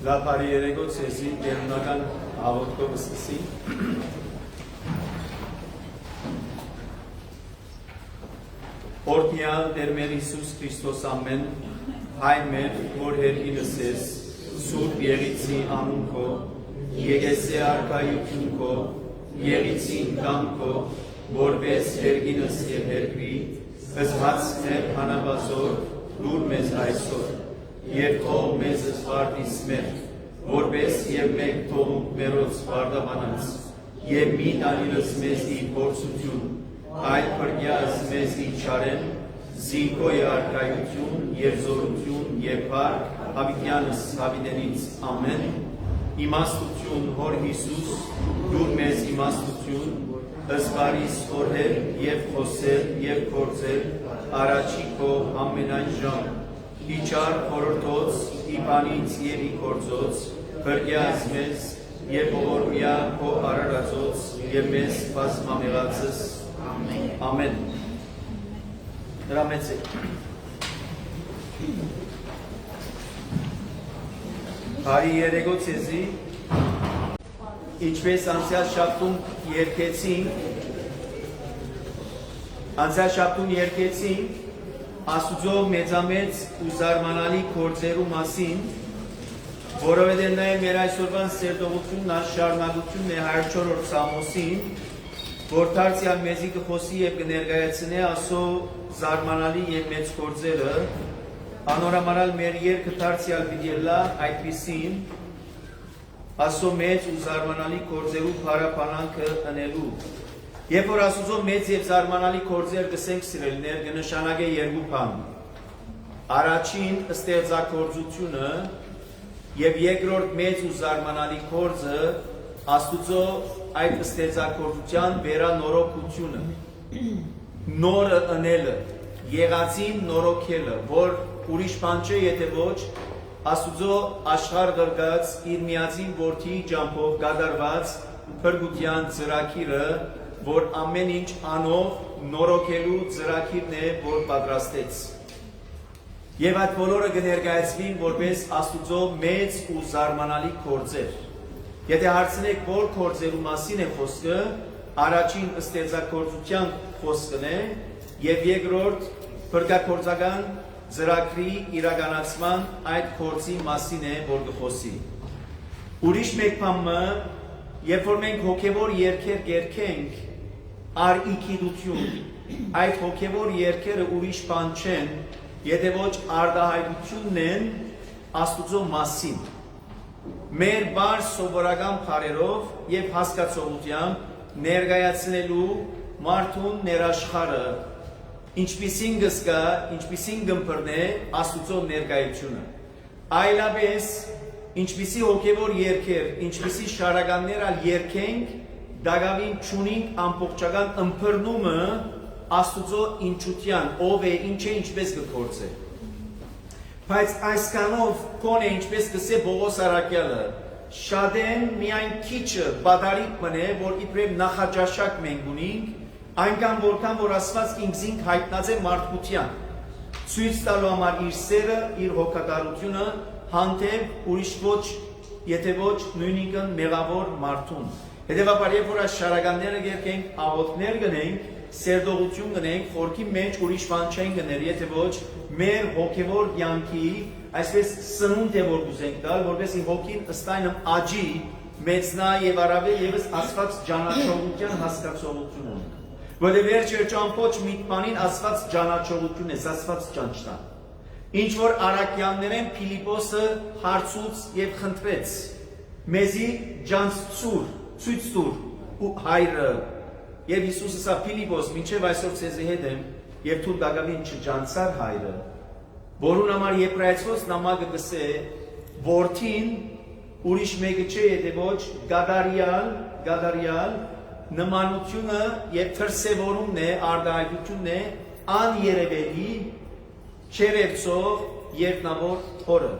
Լապարի երեգոց եզի տերունական աղոտքով սկսի Օրդնյալ դեր մեր Հիսուս Քրիստոս ամեն հայր մեր որ հերգինս ես սուրբ եղիցի անուն քո եկեսե արքայություն քո եղիցի ինքան քո որպես հերգինս եւ հերգրի ըսված մեր հանավազոր դուր մեզ այսօր եւ թող մեզ զվարդիս մեր որպես եւ մեկ թողունք մերոց վարդապանած եւ մի տանիրս մեզի փորձություն այդ պրգյազ մեզի չարեն զինքոյ արկայություն եւ զորություն եւ փառք հավիտյանս հավիտենից ամեն իմաստություն հոր Հիսուս դուր մեզ իմաստություն ըսվարիս օրհել եւ խոսել եւ գործել առաջի քո ամենայն ժամ իչար խորհրդոց իբանից եւ իգործոց բրգյազ մեզ եւ ողորմյա քո արարածոց եւ մեզ բազմամեղացս ամեն դրա մեծ է Հարի երեգոց եզի ինչպես անցյալ շաբթում երկեցին Աստուծո մեծամեծ ու զարմանալի գործերու մասին, որովհետև նաև մեր այսօրվան սերտողությունն շարունակությունն է 104-րդ Սամոսին, որ դարձյալ մեզի կխոսի եւ կներկայացնի ասո զարմանալի եւ մեծ գործերը, անորամարալ մեր երկը դարձյալ պիտի լա այդպիսին, ասո մեծ ու զարմանալի գործերու փառապանանքը ընելու Երբ որ Աստուծո մեծ եւ զարմանալի գործեր կսենք սիրելիներ, կնշանակե երկու բան։ Առաջին ստեղծագործությունը եւ երկրորդ մեծ ու զարմանալի գործը Աստուծո այդ ստեղծագործության վերանորոգությունը։ Նորը ընելը, եղածին նորոգելը, որ ուրիշ բան չէ, եթե ոչ Աստուծո աշխարհ գրկած իր միածին որդի ջամփով կատարված փրկության ծրագիրը որ ամեն ինչ անով նորոգելու ծրագիրն է, որ պատրաստեց։ Եվ այդ բոլորը կներկայացվին որպես Աստուծո մեծ ու զարմանալի գործեր։ Եթե հարցնեք որ գործերու մասին է խոսքը, առաջին ստեղծագործության խոսքն է եւ երկրորդ փրկագործական ծրագրի իրականացման այդ գործի մասին է, որ կխոսի։ Ուրիշ մեկ բանը, երբ որ մենք հոգեվոր երգեր երգենք, Ար իքիդություն, այդ հոգևոր երկերը ուրիշ բան չեն, եթե ոչ արտահայտությունն են Աստուծո մասին։ Մեր բար սովորական բառերով եւ հասկացողությամբ ներկայացնելու մարդուն ներաշխարը, ինչպիսին գսկա, ինչպիսին գմբրնե Աստուծո ներկայությունը։ Այլապես, ինչպիսի հոգևոր երկեր, ինչպիսի շարականներ ալ երկենք, Դագավին չունինք ամբողջական ըմբռնումը Աստուծո ինչության, ով է, ինչ է, ինչպես կգործե։ Բայց այսքանով կոնե ինչպես կսե Պողոս Արաքյալը, շատեն միայն քիչը բադարիկ մնե, որ իբրև նախաճաշակ մենք ունենք, այնքան որքան որ Աստված ինքզինք հայտնած է մարդկության, ցույց տալու համար իր սերը, իր հոգատարությունը, հանդեպ ուրիշ ոչ, եթե ոչ նույնիկն մեղավոր մարդուն։ Հետևաբար երբ որ այս շարականները գերկենք, աղոթքներ գնենք, սերտողություն գնենք, խորքի մեջ ուրիշ բան չեն գներ, եթե ոչ մեր հոգևոր կյանքի այսպես սնունդ է որ կուզենք տալ, որպեսզի հոգին ըստ այնմ աճի, մեծնա եւ առավել եւս Աստված ճանաչողության հասկացողություն ունի։ Որտեղ վերջերճամփոչ մի բանին Աստված ճանաչողություն է, Աստված ճանչտա։ Ինչ որ Արաքյաններեն Փիլիպոսը հարցուց եւ խնդրեց, մեզի ջանցուր Ցույց տուր ու հայրը եւ Հիսուսը սա Փիլիպոս մինչեւ այսօր ցեզի հետ եմ եւ թու դակավին չջանցար հայրը որուն համար Եբրայեցոս նամակը գսե որդին ուրիշ մեկը չէ եթե ոչ գադարյալ նմանությունը եւ թրսեվորումն է արտահայտությունն է աներևելի չերևցող երկնավոր հորը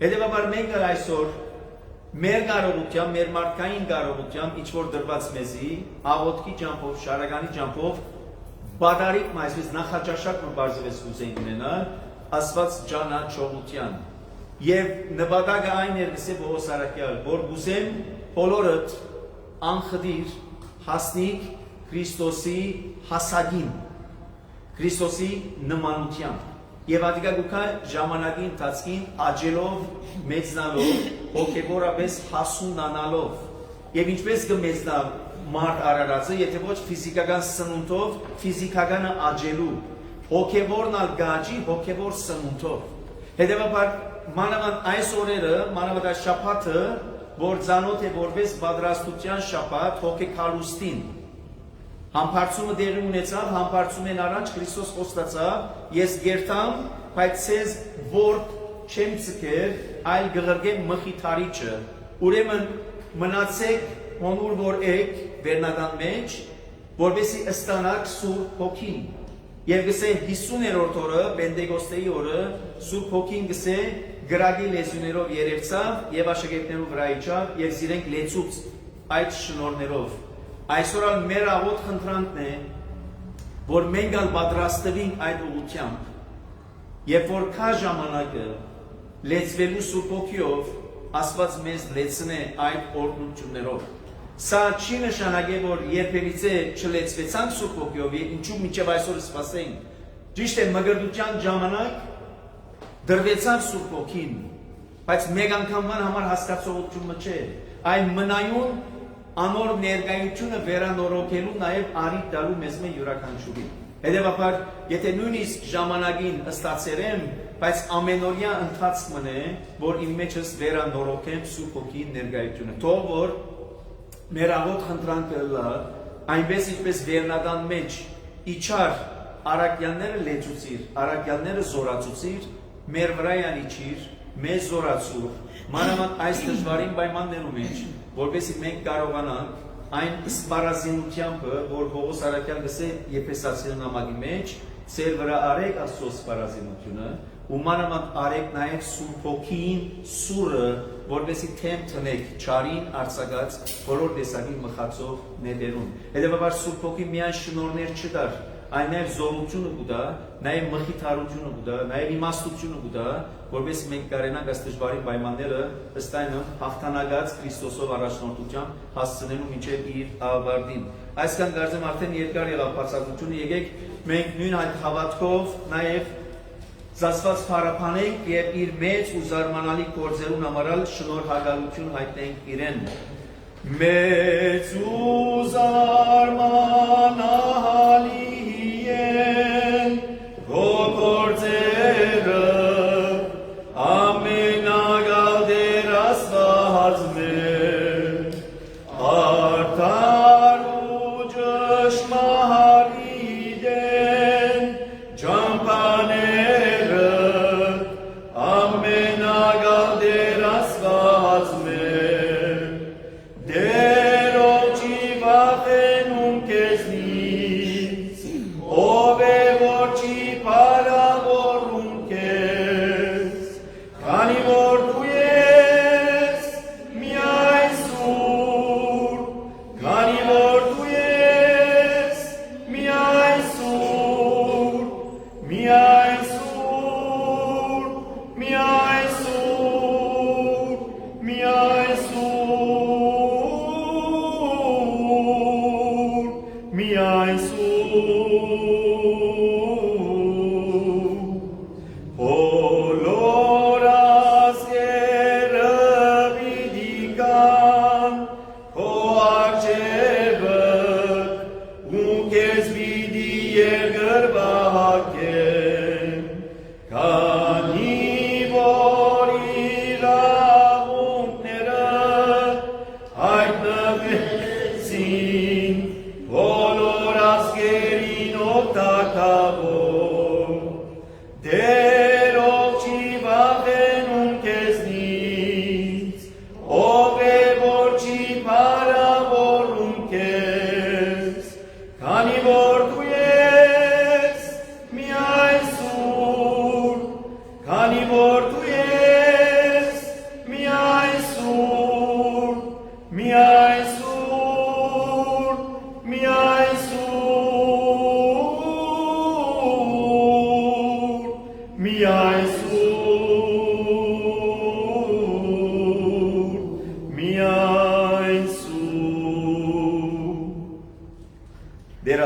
հետեւաբար մենք այսօր Մեր կարողությամբ, մեր մարդկային կարողությամբ, ինչ որ դրված մեզի, աղոթքի ջամփով, շարականի ջամփով, բադարիկ մայսվես նախաճաշակ մը բարձվես ուզենք ունենալ, ասված ճանաչողության։ Եվ նպատակը այն էր գսե Պողոս Արաքյալ, որ գուզեմ բոլորդ անխդիր հասնիկ Քրիստոսի հասագին, Քրիստոսի նմանությամբ։ Եվ ադիկա գուքա ժամանակի ընթացքին աճելով, մեծնալով, հոգևորապես հասունանալով։ Եվ ինչպես կմեծնա մարդ արարածը, եթե ոչ ֆիզիկական սնունդով, ֆիզիկականը աճելու, հոգևորնալ գաճի, հոգևոր սնունդով։ Հետևաբար մանավանդ այս օրերը, մանավանդ այս շաբաթը, որ ծանոթ է որպես պատրաստության շաբաթ հոգեկալուստին։ Համբարձումը դեղի ունեցավ, համբարձումեն առաջ Քրիստոս խոստացավ, ես գերտամ, բայց ցեզ որբ չեմ ցկեր, այլ գղրգեմ մխիթարիչը։ Ուրեմն մնացեք հոնուր որ եք վերնական մեջ, որպեսզի ստանաք Սուրբ Հոգին։ Եվ գսե 50-րդ օրը, Պենտեկոստեի օրը, Սուրբ Հոգին գսե գրագի լեզուներով երևցավ եւ աշակերտներու վրա իջավ եւ զիրենք լեցուց այդ շնորներով։ Այսօր ալ մեր աղոտ խնդրանքն է, որ մենք ալ պատրաստվենք այդ ուղղությամբ, երբ որ կա ժամանակը լեցվելու Սուրբ Հոգիով, Աստված մեզ լեցնե այդ օրհնություններով։ Սա չի նշանակե, որ երբևիցե չլեցվեցանք Սուրբ Հոգիով, ինչու մինչև այսօր սպասենք։ Ճիշտ է, մգրտության ժամանակ դրվեցավ Սուրբ Հոգին, բայց մեկ անգամվան համար հասկացողությունը չէ, այլ մնայուն անոր ներկայությունը վերանորոգելու նաև արիք տալու մեզ մե յուրաքանչյուրին։ Հետևաբար, եթե նույնիսկ ժամանակին ստացերեմ, բայց ամենօրյա ընթացք մնե, որ իմ մեջս վերանորոգեմ Սուրբ Հոգի ներկայությունը։ Թող որ մեր աղոտ խնդրանքը լա, այնպես ինչպես վերնական մեջ իջար առաքյալները լեցուցիր, առաքյալները զորացուցիր, մեր վրայան իջիր, մեզ զորացուր, մանավանդ այս դժվարին պայմաններու մեջ, որպեսզի մենք կարողանանք այն սպառազինությամբ, որ Պողոս Արաքյալ գսե Եփեսացիների նամակի մեջ, ծեր վրա արեք Աստծո սպառազինությունը, ու մանավանդ արեք նաև Սուրբ Հոգին սուրը, որպեսզի թեմ տնեք չարին արձակած բոլոր տեսակի մխացող նետերուն։ Հետևաբար Սուրբ Հոգին միայն շնորհներ չտար, այլ նաև զորությունը կուտա, նաև մխիթարությունը կուտա, նաև իմաստությունը կուտա, որպես մենք կարենանք այս դժվարին պայմանները ըստ այն հաղթանակած Քրիստոսով առաջնորդությամբ հասցնելու մինչև իր ավարտին։ Այսքան կարծեմ արդեն երկար եղավ բացատրությունը, եկեք մենք նույն այդ հավատքով նաև զասված փարապանենք եւ իր մեծ ու զարմանալի գործերուն համարալ շնորհակալություն հայտնենք իրեն։ Մեծ ու զարմանալի են քո գործերը, ամենագալ Տեր Աստված մեր, արդար ու ճշմարիտ են ճամփաները, ամենագալ Տեր Աստված մեր, դերոջի վախենում քեզնից,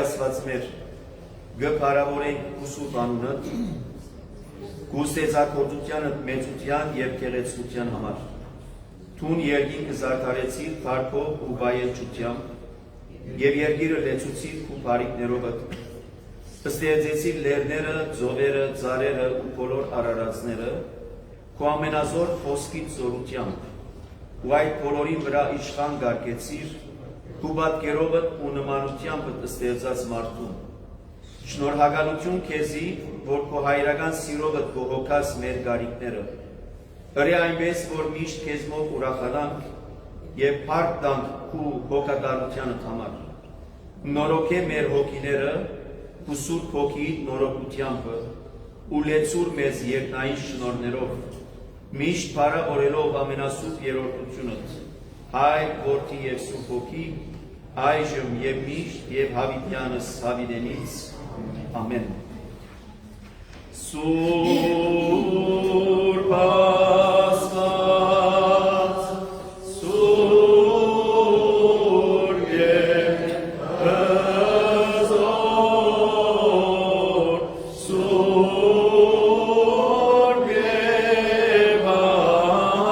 Աստված մեր, գփարավորենք ու սուրբ անունդ, քու ստեղծագործությանդ մեծության եւ գեղեցկության համար։ Թուն երկինքը զարդարեցիր փառքով ու վայելչությամբ եւ երկիրը լեցուցիր քու բարիքներովդ։ Ստեղծեցիր լեռները, ձողերը, ծառերը ու բոլոր արարածները քու ամենազոր խոսքից զորությամբ ու այդ բոլորին վրա իշխան գարկեցիր քու պատկերովդ ու նմանությամբ ստեղծած մարդուն։ Շնորհակալություն քեզի, որ քո հայրական սիրովդ բողոքած մեր գարիքները։ Հրե այնպես, որ միշտ քեզմով ուրախանանք եւ փառք տանք քու հոգատարությանդ համար։ Նորոգե մեր հոգիները քու սուրբ հոգիիդ նորոգությամբ ու լեցուր մեզ երկնային շնորհներով, միշտ փառավորելով ամենասուրբ երրորդությունդ, Հայր, Որդի եւ Սուրբ Հոգի, այժմ եւ միշտ եւ հավիտյանս հավիտենից Ամեն։ Սուրբ Աստված, սուրբ գեհազոր, սուրբ գեհանման, որ հայտնեց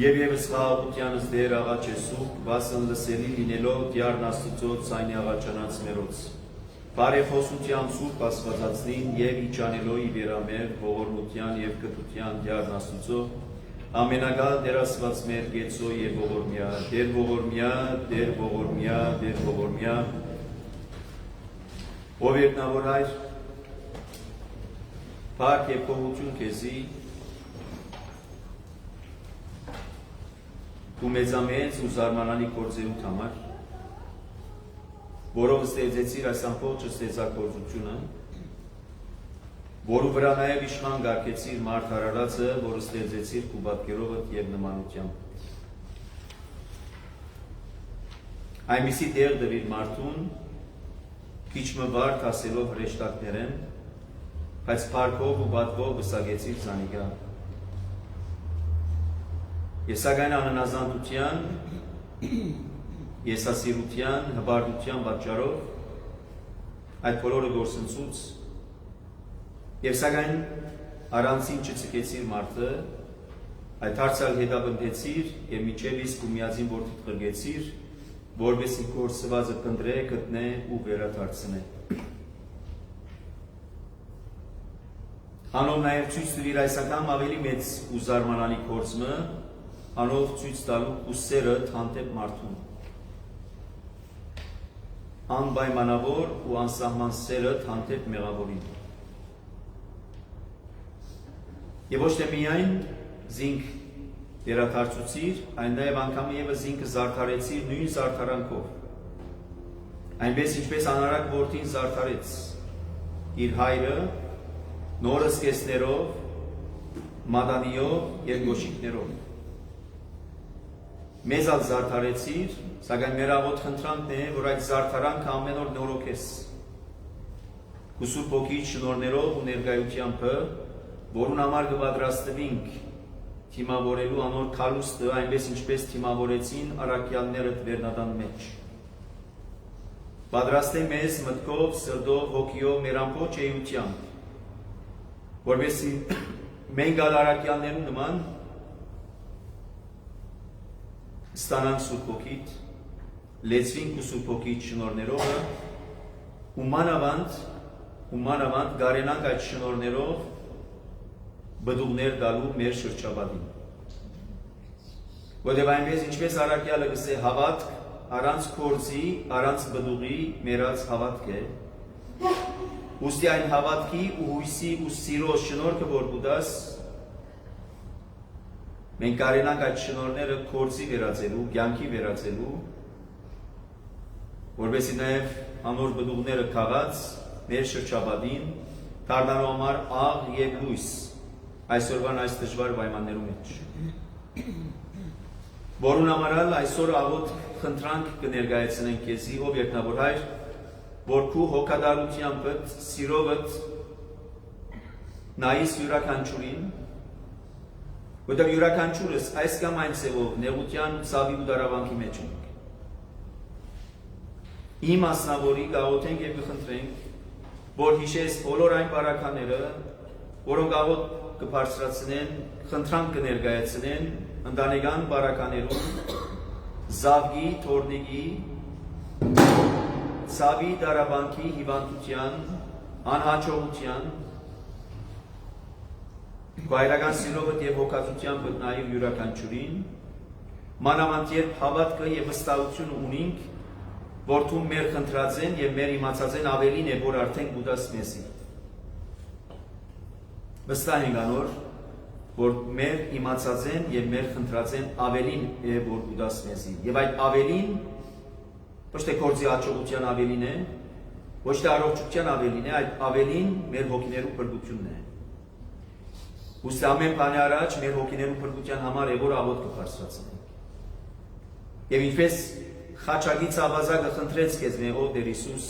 Եվ ևս խաղաղությանս դեր աղաչ է սուրբ, վասն լսելի լինելով դյարն Աստծոց ցայնի աղաչանած մերոց։ Բարեխոսությամբ սուրբ Աստվածածնին եւ իջանելով ի վերամեր ողորմության եւ կտության դյարն Աստծո, ամենագալ Տեր Աստված մեր գեցո եւ ողորմյա, Տեր ողորմյա, Տեր ողորմյա, Տեր ողորմյա։ Ով երկնավոր Հայր, փառք եւ փոխություն քեզի, Դու մեծամեծ ու զարմանալի գործերուդ համար, որով ստեղծեցիր այս ամբողջ ստեղծագործությունը, որու վրա նաև իշխան գարկեցիր մարդ արարածը, որ ստեղծեցիր քու պատկերովդ եւ նմանությամբ։ Այնպիսի տեղ դրիր մարդուն, քիչ մը վարդ ասելով հրեշտակներեն, բայց փառքով ու պատվով վսակեցիր զանիգա։ Եսագայն աննազանդության, եսասիրության, հբարդության պատճառով այդ բոլորը գործընծուց եւ սակայն առանցին չցկեցիր մարդը, այդ հարցալ հետապնդեցիր եւ միջև իսկ ու միածին որդիդ ղրգեցիր, որովհետեւ գործվածը կնդրե, գտնե ու վերադարձնե։ Անով նաեւ ցույց տվիր այս անգամ ավելի մեծ ու զարմանալի գործը, անով ցույց տալու ուսերը հանդեպ մարդուն։ Անպայմանավոր ու անսահման սերը հանդեպ մեղավորին։ Եվ ոչ թե միայն զինք վերադարձուցիր, այն նաև անգամ ևս զինքը զարդարեցիր նույն զարդարանքով։ Այնպես ինչպես անարակ որդին զարդարեց իր հայրը նոր սկեսներով մադանիով և գոշիկներով։ Մեզ ալ զարդարեցիր, սակայն մեր աղոտ խնդրանքն է, որ այդ զարդարանքը ամեն օր նորոգես։ Քու Սուրբ Հոգիի շնորհներով ու ներկայությամբ, որուն համար կպատրաստվենք թիմավորելու անոր քալուստը, այնպես ինչպես թիմավորեցին առաքյալներդ վերնատան մեջ։ Պատրաստե մեզ մտքով, սրտով, հոգիով, մեր ամբողջ էությամբ, որովհետեւ մենք առաքյալներու նման ստանանք Սուրբ Հոգիդ, լեցվենք ու Սուրբ Հոգիի շնորհներով, ու մանավանդ գարենանք այդ շնորհներով բդուղներ գալու մեր շրջապատին։ Որտեղ այնպես ինչպես առաքյալը գսե հավատք առանց կորձի, առանց բդուղի մերած հավատք է։ Ուստի այն հավատքի ու հույսի ու սիրո շնորհքը որ կուտաս, մենք կարենանք այդ շնորհները կորձի վերածելու, կյանքի վերածելու, որովհետեւ նաև անոր բդուղները քաղած մեր շրջապատին դառնալու համար աղ եւ լույս այսօրվան այս դժվար պայմաններում մեջ։ Որուն համար այսօր աղոտ խնդրանք կներկայացնենք քեզի, ով երկնավոր Հայր, որ քու հոգադարությամբ, սիրովդ նայիս յուրաքանչյուրին, որտեղ յուրաքանչյուրս այս կամ այն ձևով նեղության ու ցավի ու դարավանքի մեջ ենք։ Իմ մասնավորի գաղութենք եւ կխնդրենք, որ հիշես բոլոր այն բարակաները, որոնք աղոտ կբարձրացնեն, խնդրանք կներկայացնեն ընտանեկան բարականերում, զավգի, թորնիկի, ցավի, դարաբանքի, հիվանդության, անհաջողության, գայրական սիրովդ եւ հոգածությամբ գտնայր յուրաքանչյուրին, մանավանդ երբ հավատքը եւ վստահություն ունենք, որ դու մեր խնդրածեն եւ մեր իմացածեն ավելին է, որ արդեն գուտաս մեզի։ Վստահ ենք անոր, որ մեր իմացածեն եւ մեր խնդրածեն ավելին է, որ գուտաս մեզի։ Եվ այդ ավելին ոչ թե կորձի հաջողության ավելին է, ոչ թե առողջության ավելին է, այդ ավելին մեր հոգիներու փրկությունն է։ Ուստի ամեն բանի առաջ մեր հոգիներու փրկության համար է, որ աղոտ կբարձրացնենք։ Եվ ինչպես խաչագից ավազակը խնդրեց քեզ մեր ով Տեր Հիսուս,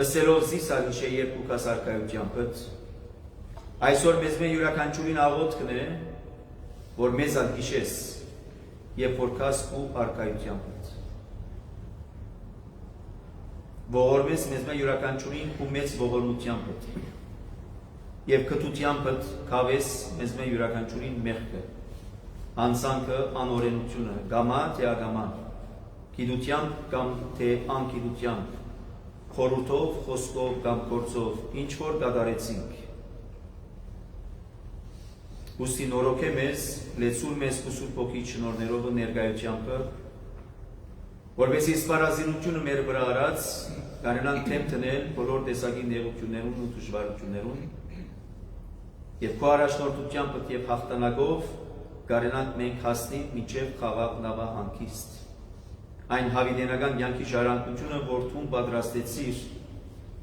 ըսելով զիսա գիշե երկու կաս արքայությամբ, այսօր մեզ մեր յուրաքանչյուրին աղոթքն է, որ մեզ ալ գիշես եւ որ կաս ու արքայությամբ։ Ողորմես մեզ մեր յուրաքանչյուրին ու մեծ ողորմությամբ եւ քթությամբ կավես մեզ մեր յուրաքանչյուրին մեղքը, անձանքը, անօրենությունը, գամա թե ագամա, գիտությամբ կամ թե անգիտությամբ, խորհուրդով, խոսքով կամ գործով, ինչ որ կատարեցինք։ Ուստի նորոգե մեզ, լեցուր մեզ ու Սուրբ Հոգիի շնորհներով ու ներկայությամբ, որովհետեւ սպառազինությունը մեր վրա արած կարենանք թեմ տնել բոլոր տեսակի նեղություններուն ու դժվարություններուն, եւ քո առաջնորդությամբ եւ հաղթանակով կարենանք մենք հասնենք մինչեւ խաղաղ նավահանգիստ։ Այն հավիտենական կյանքի ժառանգությունը, որ դու պատրաստեցիր,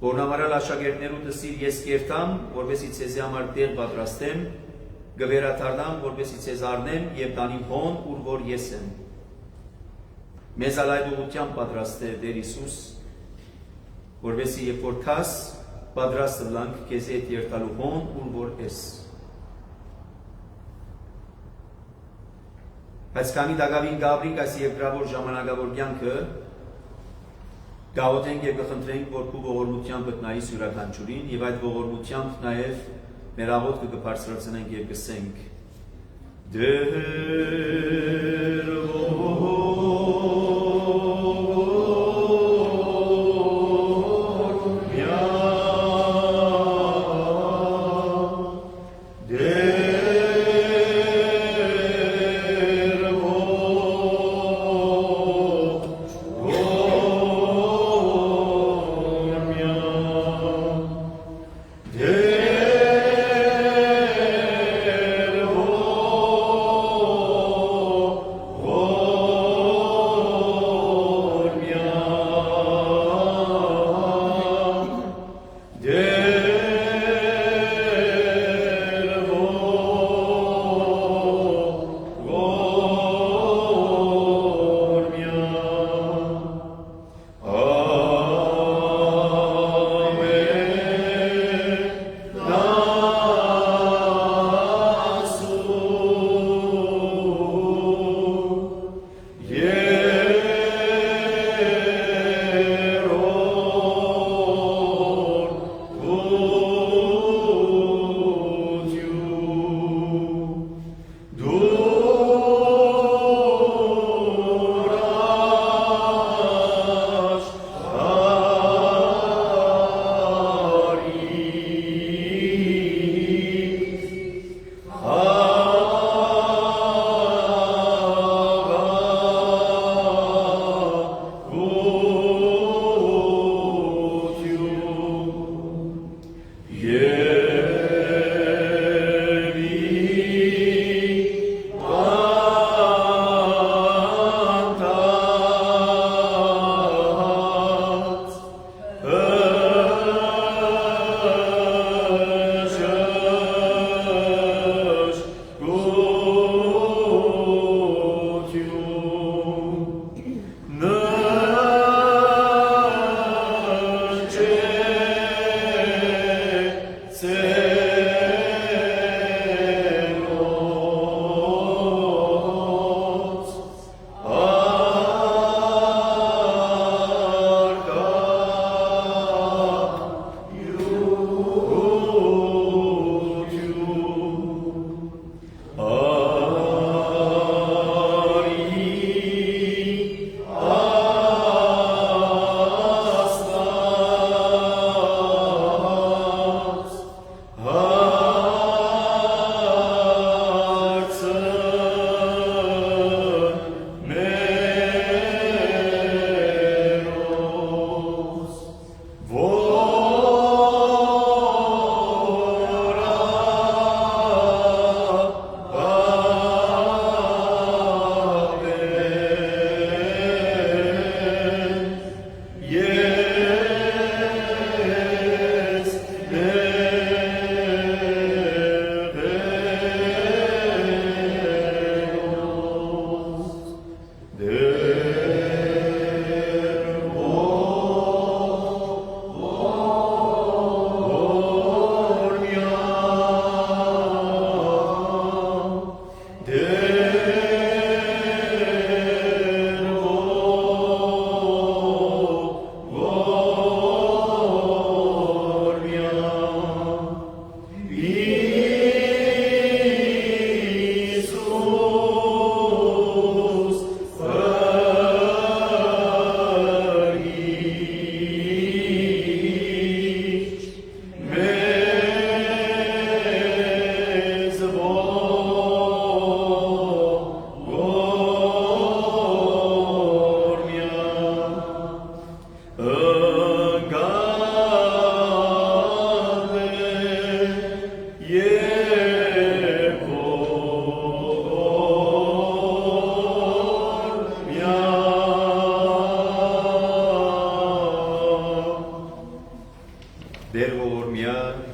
որն համարալ աշակերտներու դսիր ես կերտամ, որովհետեւ ցեզի համար տեղ պատրաստեմ, գվերաթարնամ, որովհետեւ ցեզ առնեմ եւ տանիմ հոն, ուր որ ես եմ։ Մեզ ալայդ ուղղությամբ պատրաստ է Տեր Հիսուս, որովհետեւ երբ որ քաս պատրաստ լանք քեզ հետ երթալու հոն, ուր որ ես։ Բայց քանի դակավին գաբրիկ այս երկրավոր ժամանակավոր կյանքը գաղութենք եւ կխնդրենք, որ քու ողորմությամբ գտնայիս յուրաքանչյուրին եւ այդ ողորմությամբ նաեւ մեր աղոթքը կբարձրացնենք եւ կսենք Դեր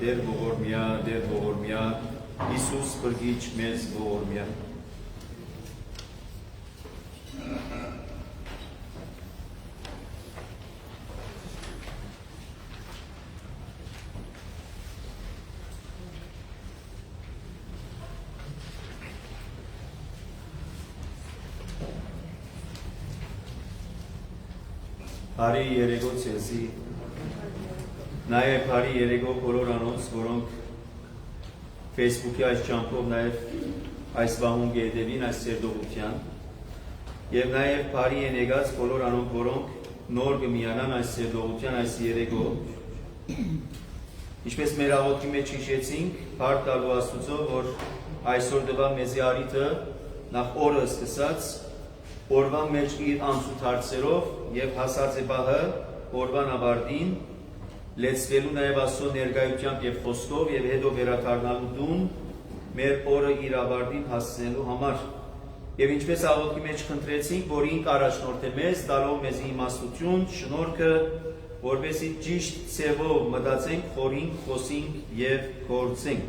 Դեր ողորմյա, Հիսուս բրգիչ մեզ ողորմյա։ Բարի երեգո ցեզի, նաև բարի երեգո բոլոր անոնց, որոնք Facebook-ի այս ճամփով նաև այս վահուն գետևին, այս սերդողության, և նաև բարի են եկած բոլոր անոնք, որոնք նոր կմիանան այս սերդողության, այս երեգո, ինչպես մեր աղոթքի մեջ հիշեցինք, բարդ տալու Աստուծո, որ այսօր տվա մեզի առիթը նախ օրը սկսած օրվա մեջ իր անցուտ հարցերով և հասած է բահը օրվան ավարտին լեցվելու նաև Աստծո ներկայությամբ և խոսքով և հետո վերադառնալու տուն մեր օրը իր ավարտին հասցնելու համար և ինչպես աղոթքի մեջ խնդրեցինք, որ ինք առաջնորդ է մեզ, տալով մեզ իմաստություն, շնորհքը, որպեսզի ճիշտ ձևով մտածենք, խորենք, խոսենք և գործենք։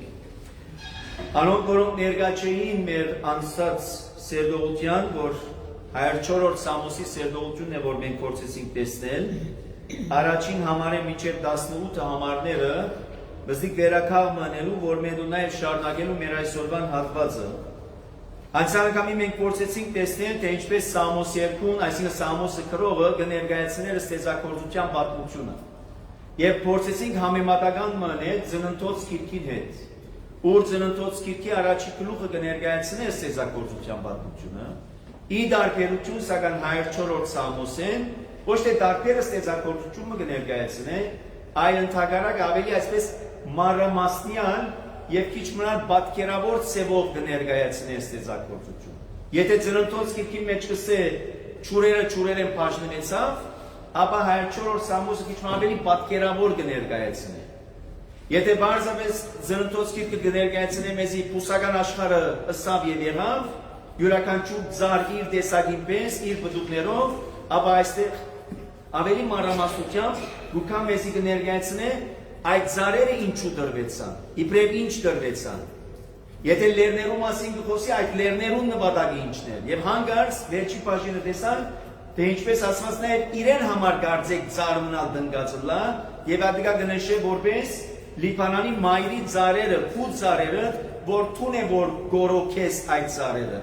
Անոնք, որոնք ներկա չէին մեր անցած սերդողության, որ 104-րդ Սամոսի սերդողությունն է, որ մենք փորձեցինք տեսնել, առաջին համարը մինչև 18 համարները բզդիկ վերակալ մնելու, որ մենք նաև շարունակելու մեր այսօրվան հատվածը։ Անցյալ անգամի մենք փորձեցինք տեսնել, թե ինչպես Սամոս 2-ն, այսինքն Սամոսը քրողը կներկայացներ ստեզակորձության պատմությունը։ Եվ փորձեցինք համեմատական մնել ծննդոց գիրքին հետ, ուր ծննդոց գիրքի առաջի գլուխը կներկայացներ ստեզակորձության պատմությունը, ի դարբերություն սակայն 104-րդ Սամոսեն ոչ թե դարբերը ստեզակորձությունը կներկայացնե, այլ ընդհակառակ ավելի այսպես մանրամասնյալ և քիչ մնալ պատկերավոր ձևով կներկայացնե ստեզակորձությունը։ Եթե ծննդոց գիրքի մեջ կսե ճուրերը բաժնվեցավ, ապա 104-րդ Սամոսը քիչ ավելի պատկերավոր կներկայացնե։ Եթե բարձրապես ծննդոց գիրքը կներկայացնե մեզի բուսական աշխարհը ըսավ և եղավ, յուրաքանչյուր ծառ իր տեսակին պես, իր բդուկներով, ապա այստեղ ավելի մանրամասնությամբ գուքան մեզի կներկայացնե այդ ծառերը ինչու դրվեցան, իբրև ինչ դրվեցան։ Եթե լեռներու մասին կխոսի, այդ լեռներուն նպատակը ինչն էր։ Եվ հանգարց վերջի բաժինը տեսան, թե ինչպես ասված նաև իրեն համար կարծեք ծառ մնալ դնկածը լա, եւ ադիկա կնշե որպես Լիբանանի մայրի ծառերը, քու ծառերը, որ թուն է որ գորոքես այդ ծառերը,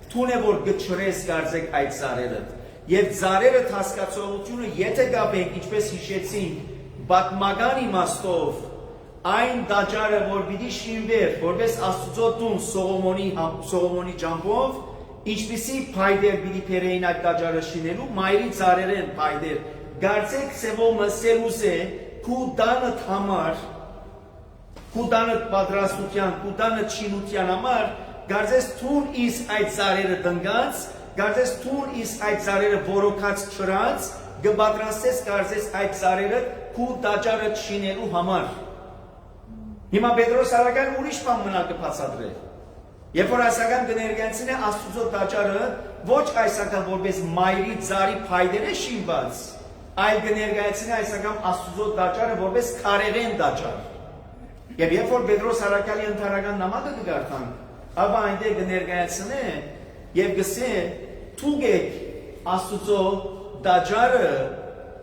թուն է որ գչրես կարծեք այդ ծառերը։ Եվ ծառերը հասկացողությունը եթե գաբենք, ինչպես հիշեցինք, պատմական իմաստով այն դաջարը, որ պիտի շինվեր, որպես Աստուծո տուն Սողոմոնի ջամփով, ինչպիսի փայդեր պիտի բերեին այդ դաջարը շինելու, մայրի ծառերեն փայդեր։ Գարցեք սևոմը սելուզե, քու տանդ համար, քու տանդ պատրաստության, քու տանդ շինության համար, գարձես թուն իս այդ ծառերը տնկած, գարձես թուն իս այդ ծառերը որոքած չրած, գպատրաստես գարձես այդ ծառերը քու դաջարը շինելու համար։ Հիմա Պետրոս արական ուրիշ բան մնալ կբացատրե։ Երբ որ այսական կներկայացնե Աստուծո դաջարը ոչ այսական որպես մայրի ծառի փայդեր է շինված, այլ կներկայացնե այսական Աստուծո դաջարը որպես քարեղեն դաջար։ Եվ երբ որ Պետրոս արակալի ընդհանրական նամակը կգարտան, ապա այնտեղ կներկայացնե եւ գսե թուգեք Աստուծո դաջարը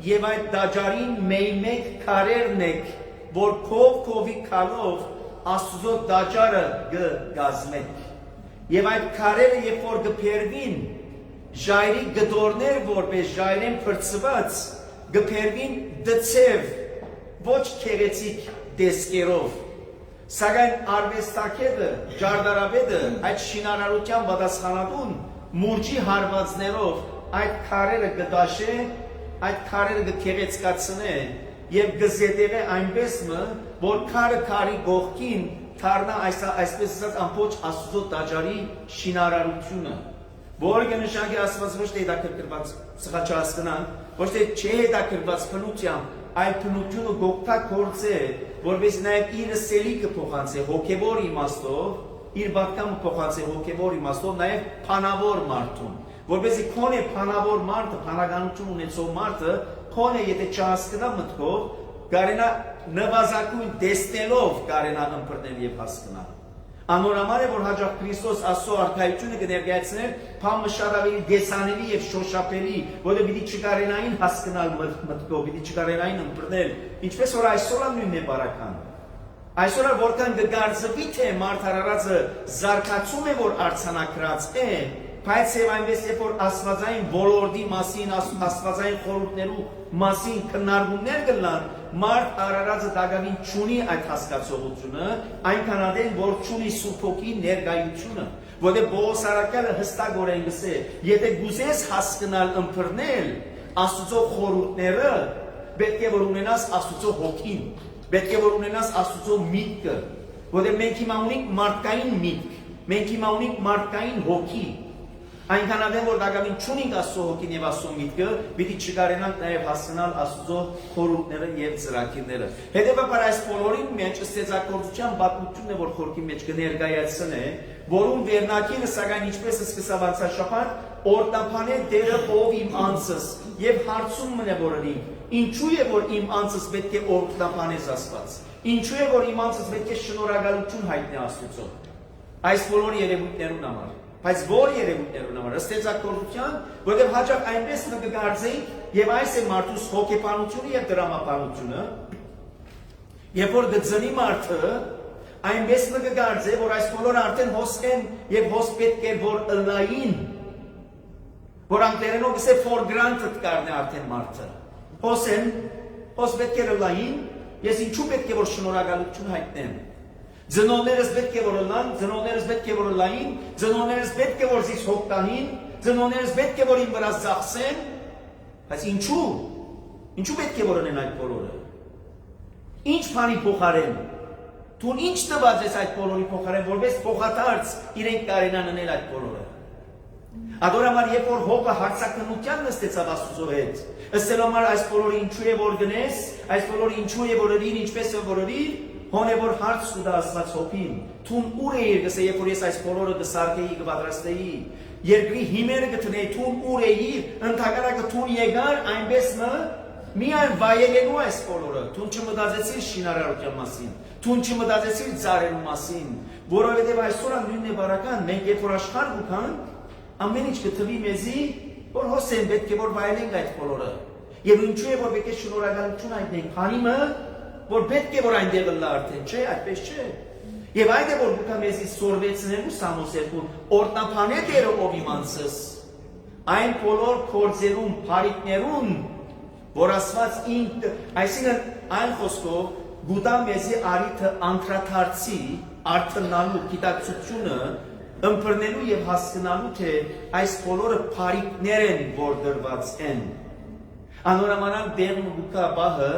եւ այդ դաջարին մեկ քարերն եք, որ քովի քալով Աստուծո դաջարը գազմեք։ Եվ այդ քարերը երբ որ գփերվին, ժայռի գդորներ որպես ժայռեն փրծված, գփերվին դծև, ոչ քեղեցիկ տեսկերով։ Սակայն արվեստագետը, ջարդարապետը այդ շինարարության պատասխանատուն մուրճի հարվածներով այդ քարերը գտաշե, այդ քարերը գքեղեցկացնե եւ գզետևե այնպես մը, որ քարը քարի գողքին թարնա այսպես ասած ամբողջ Աստուծո դաջարի շինարարությունը, որը կնշանակի Աստված ոչ թե հետաքրքրված սխալ չհասկանան, ոչ թե չէ հետաքրքրված փնությամբ, այլ փնությունը գողքա կործե, որպես նաև իր սելիկը փոխանցե հոգևոր իմաստով, իր բատկամը փոխանցե հոգևոր իմաստով նաև փանավոր մարդուն, որպեսզի քոնե փանավոր մարդը, փանականություն ունեցող մարդը, քոնե եթե չհասկանա մտքով, կարենա նվազագույն տեսնելով կարենա ըմբռնել եւ հասկանալ։ Անորամար է որ հաջող Քրիստոս Աստծո արքայությունը կներկայացներ փամը շարավերի դեսանելի եւ շոշափելի, որը պիտի չկարենային հասկանալ մտքով, պիտի չկարենային ըմբռնել, ինչպես որ այսօր նույնն է բարական։ Այսօր որքան կգարձվի թե մարդ արարածը զարգացում է որ արցանակրած է, բայց եւ այնպես է որ աստվածային ոլորտի մասին, աստվածային խորհուրդներու մասին քննարկումներ կլան, մարդ արարածը դակավին չունի այդ հասկացողությունը, այնքան ադեն որ չունի Սուրբ Հոգի ներկայությունը, որտեղ Պողոս առաքյալը հստակորեն գսե, եթե գուզես հասկանալ ըմբռնել Աստծո խորհուրդները, պետք է որ ունենաս Աստծո Հոգին, պետք է որ ունենաս Աստծո միտքը, որտեղ մենք հիմա ունենք մարդկային միտք, մենք հիմա ունենք մարդկային հոգի, այնքան ադեն որ դակավին չունենք Աստծո Հոգին եւ Աստծո միտքը, պիտի չկարենանք նաեւ հասկանալ Աստծո խորհուրդները եւ ծրագիրները։ Հետեւաբար այս բոլորին մեջ ստեծագործության բացությունն է որ խորքի մեջ կներկայացնե, որում վերնակիրը սակայն ինչպես սկսավ անցաշաբաթ, օրտնապանե դերը ով իմ անձս եւ հարցում մնե որին, ինչու է որ իմ անձս պետք է օրտնապանես Աստված, ինչու է որ իմ անձս պետք է շնորհակալություն հայտնի Աստծո։ Այս բոլոր երևույթներուն համար Բայց որ երևույթներուն համար ստեծագործության, որտեղ հաճախ այնպես կգարձեինք եւ այս է մարդուս հոգեբանությունը եւ դրամապանությունը, երբ որ գծնի մարդը այնպես կգարձե, որ այս բոլորը արդեն հոսեն եւ հոս պետք է որ ըլային, որ անգլերենով գսե for granted կառնե արդեն մարդը։ Հոս պետք է ըլային, ես ինչու պետք է որ շնորհակալություն հայտնեմ։ Ծնողներս պետք է որ լան, ծնողներս պետք է որ լային, ծնողներս պետք է որ զիս հոգտանին, ծնողներս պետք է որ իմ վրա ծախսեն, բայց ինչու պետք է որ ունեն այդ բոլորը։ Ինչ բանի փոխարեն։ Դու ինչ տված ես այդ բոլորի փոխարեն, որպես փոխադարձ իրենք կարենան անել այդ բոլորը։ Ադորամար երբ որ հոգը հարցակնության նստեցավ Աստծո հետ, ըստելոմար այս բոլորը ինչու է որ գնես, այս բոլորը ինչու է որ ըրին, ինչպես է որ ըրին, հոն է որ հարց ու դա Աստված հոգին, թուն ուր է երգսե, երբ որ ես այս բոլորը կսարքեի, կպատրաստեի, երկրի հիմերը կտնեի, թուն ուր էի, ընդհակառակը թուն եկար, այնպես միայն վայելելու այս բոլորը, թուն չմտածեցիր շինարարության մասին, թուն չմտածեցիր ծառերու մասին, որովհետև այսօր նույնն է բարական, մենք երբ որ աշխարհ գուքանք, ամեն ինչ կթվի մեզի, որ հոսեն պետք է որ վայելենք այդ բոլորը, եւ ինչու է որ պետք է շնորհակալություն հայտնենք, քանի որ պետք է որ այնտեղ լա արդեն, չէ, այդպես չէ։ Եվ այդ է որ գուտա մեզի սորվեցնելու Սամոս 2-ն, օրտնապանե դերը ով իմ անձս, այն բոլոր փորձերուն, փարիքներուն, որ Աստված ինքը, այսինքն այն խոսքով գուտա մեզի արիթը անդրադարձի, արթնալու գիտակցությունը, ըմբռնելու եւ հասկանալու թե այս բոլորը փարիքներ են, որ դրված են։ Անորամանալ դերն գուտա բահը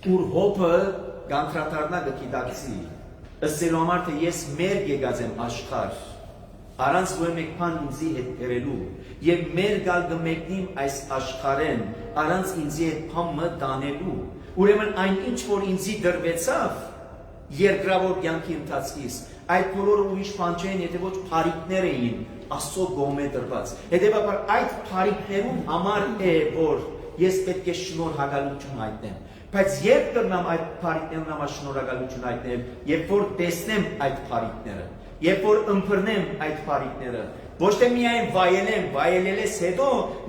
ուր հոպը գանտրատարնա գիտակցի, ըստելու համար թե ես մեր եկած եմ աշխարհ, առանց գոյ մեկ բան ինձի հետ կերելու, եւ մեր գալ գմեկնիմ այս աշխարհեն, առանց ինձի հետ բանը տանելու, ուրեմն այն ինչ որ ինձի դրվեցավ, երկրավոր կյանքի ընթացքից, այդ բոլորը ուրիշ բան չէին, եթե ոչ փարիքներ էին, Աստծո գոմե դրված։ Հետևաբար այդ փարիքներուն համար է որ ես պետք է շնորհակալություն հայտնեմ։ Բայց երբ կրնամ այդ փարիքներն համար շնորհակալություն հայտնել, երբ որ տեսնեմ այդ փարիքները, երբ որ ըմբռնեմ այդ փարիքները, ոչ թե միայն վայելեմ, վայելելես հետո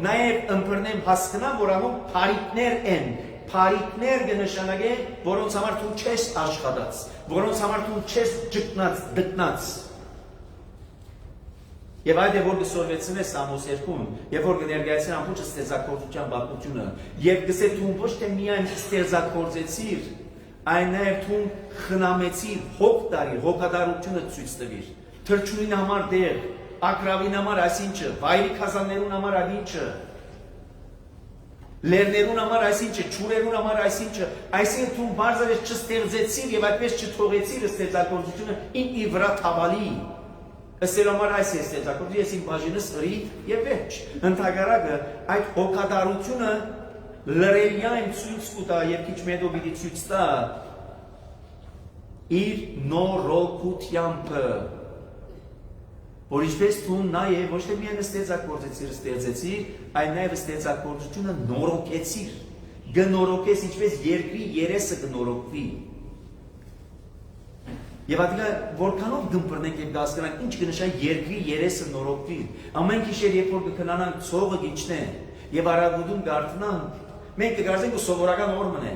նաև ըմբռնեմ հասկանամ, որ ամեն փարիքներ են, փարիքներ կնշանակե, որոնց համար դու չես աշխատած, որոնց համար դու չես դգնած։ Եվ այդ է որ կսորվեցնե Սամոս 2-ն, երբ որ կներկայացնի ամբողջ ստեղծագործության պատմությունը, եւ գսե դու ոչ թե միայն ստեղծագործեցիր, այն նաև դու խնամեցիր, հոգ տարի, հոգատարությունը ցույց տվիր։ Թրջունին համար դեր, ակրավին համար այսինչը, վայրի քազաններուն համար այնինչը, լերներուն համար այսինչը, ճուրերուն համար այսինչը, այսինքն դու բարձրաց չստեղծեցիր եւ այդպես չթողեցիր ստեղծագործությունը ինքնի վրա թավալի։ Ըստել համար այս է ստեղծագործությունը, ես իմ բաժինս ըրի եւ վերջ։ Ընդհակառակը այդ հոգատարությունը լրելյան ցույց կտա եւ քիչ մեդո պիտի ցույց տա իր նորոգությամբ, որ ինչպես դու նաեւ ոչ թե միայն ստեղծագործեցիր, այլ նաեւ ստեղծագործությունը նորոգեցիր գնորոքես ինչպես երկրի երեսը գնորոքվի։ Եվ ադիգա որքանով գմբրնենք եւ գասկրանք ինչ կնշա երկրի երեսը նորոքվի։ Ամեն գիշեր երբ որ կքնանանք ցողը գիչնե եւ արագուդում գարտնանք, մենք կգարձենք ու սովորական օր մնե։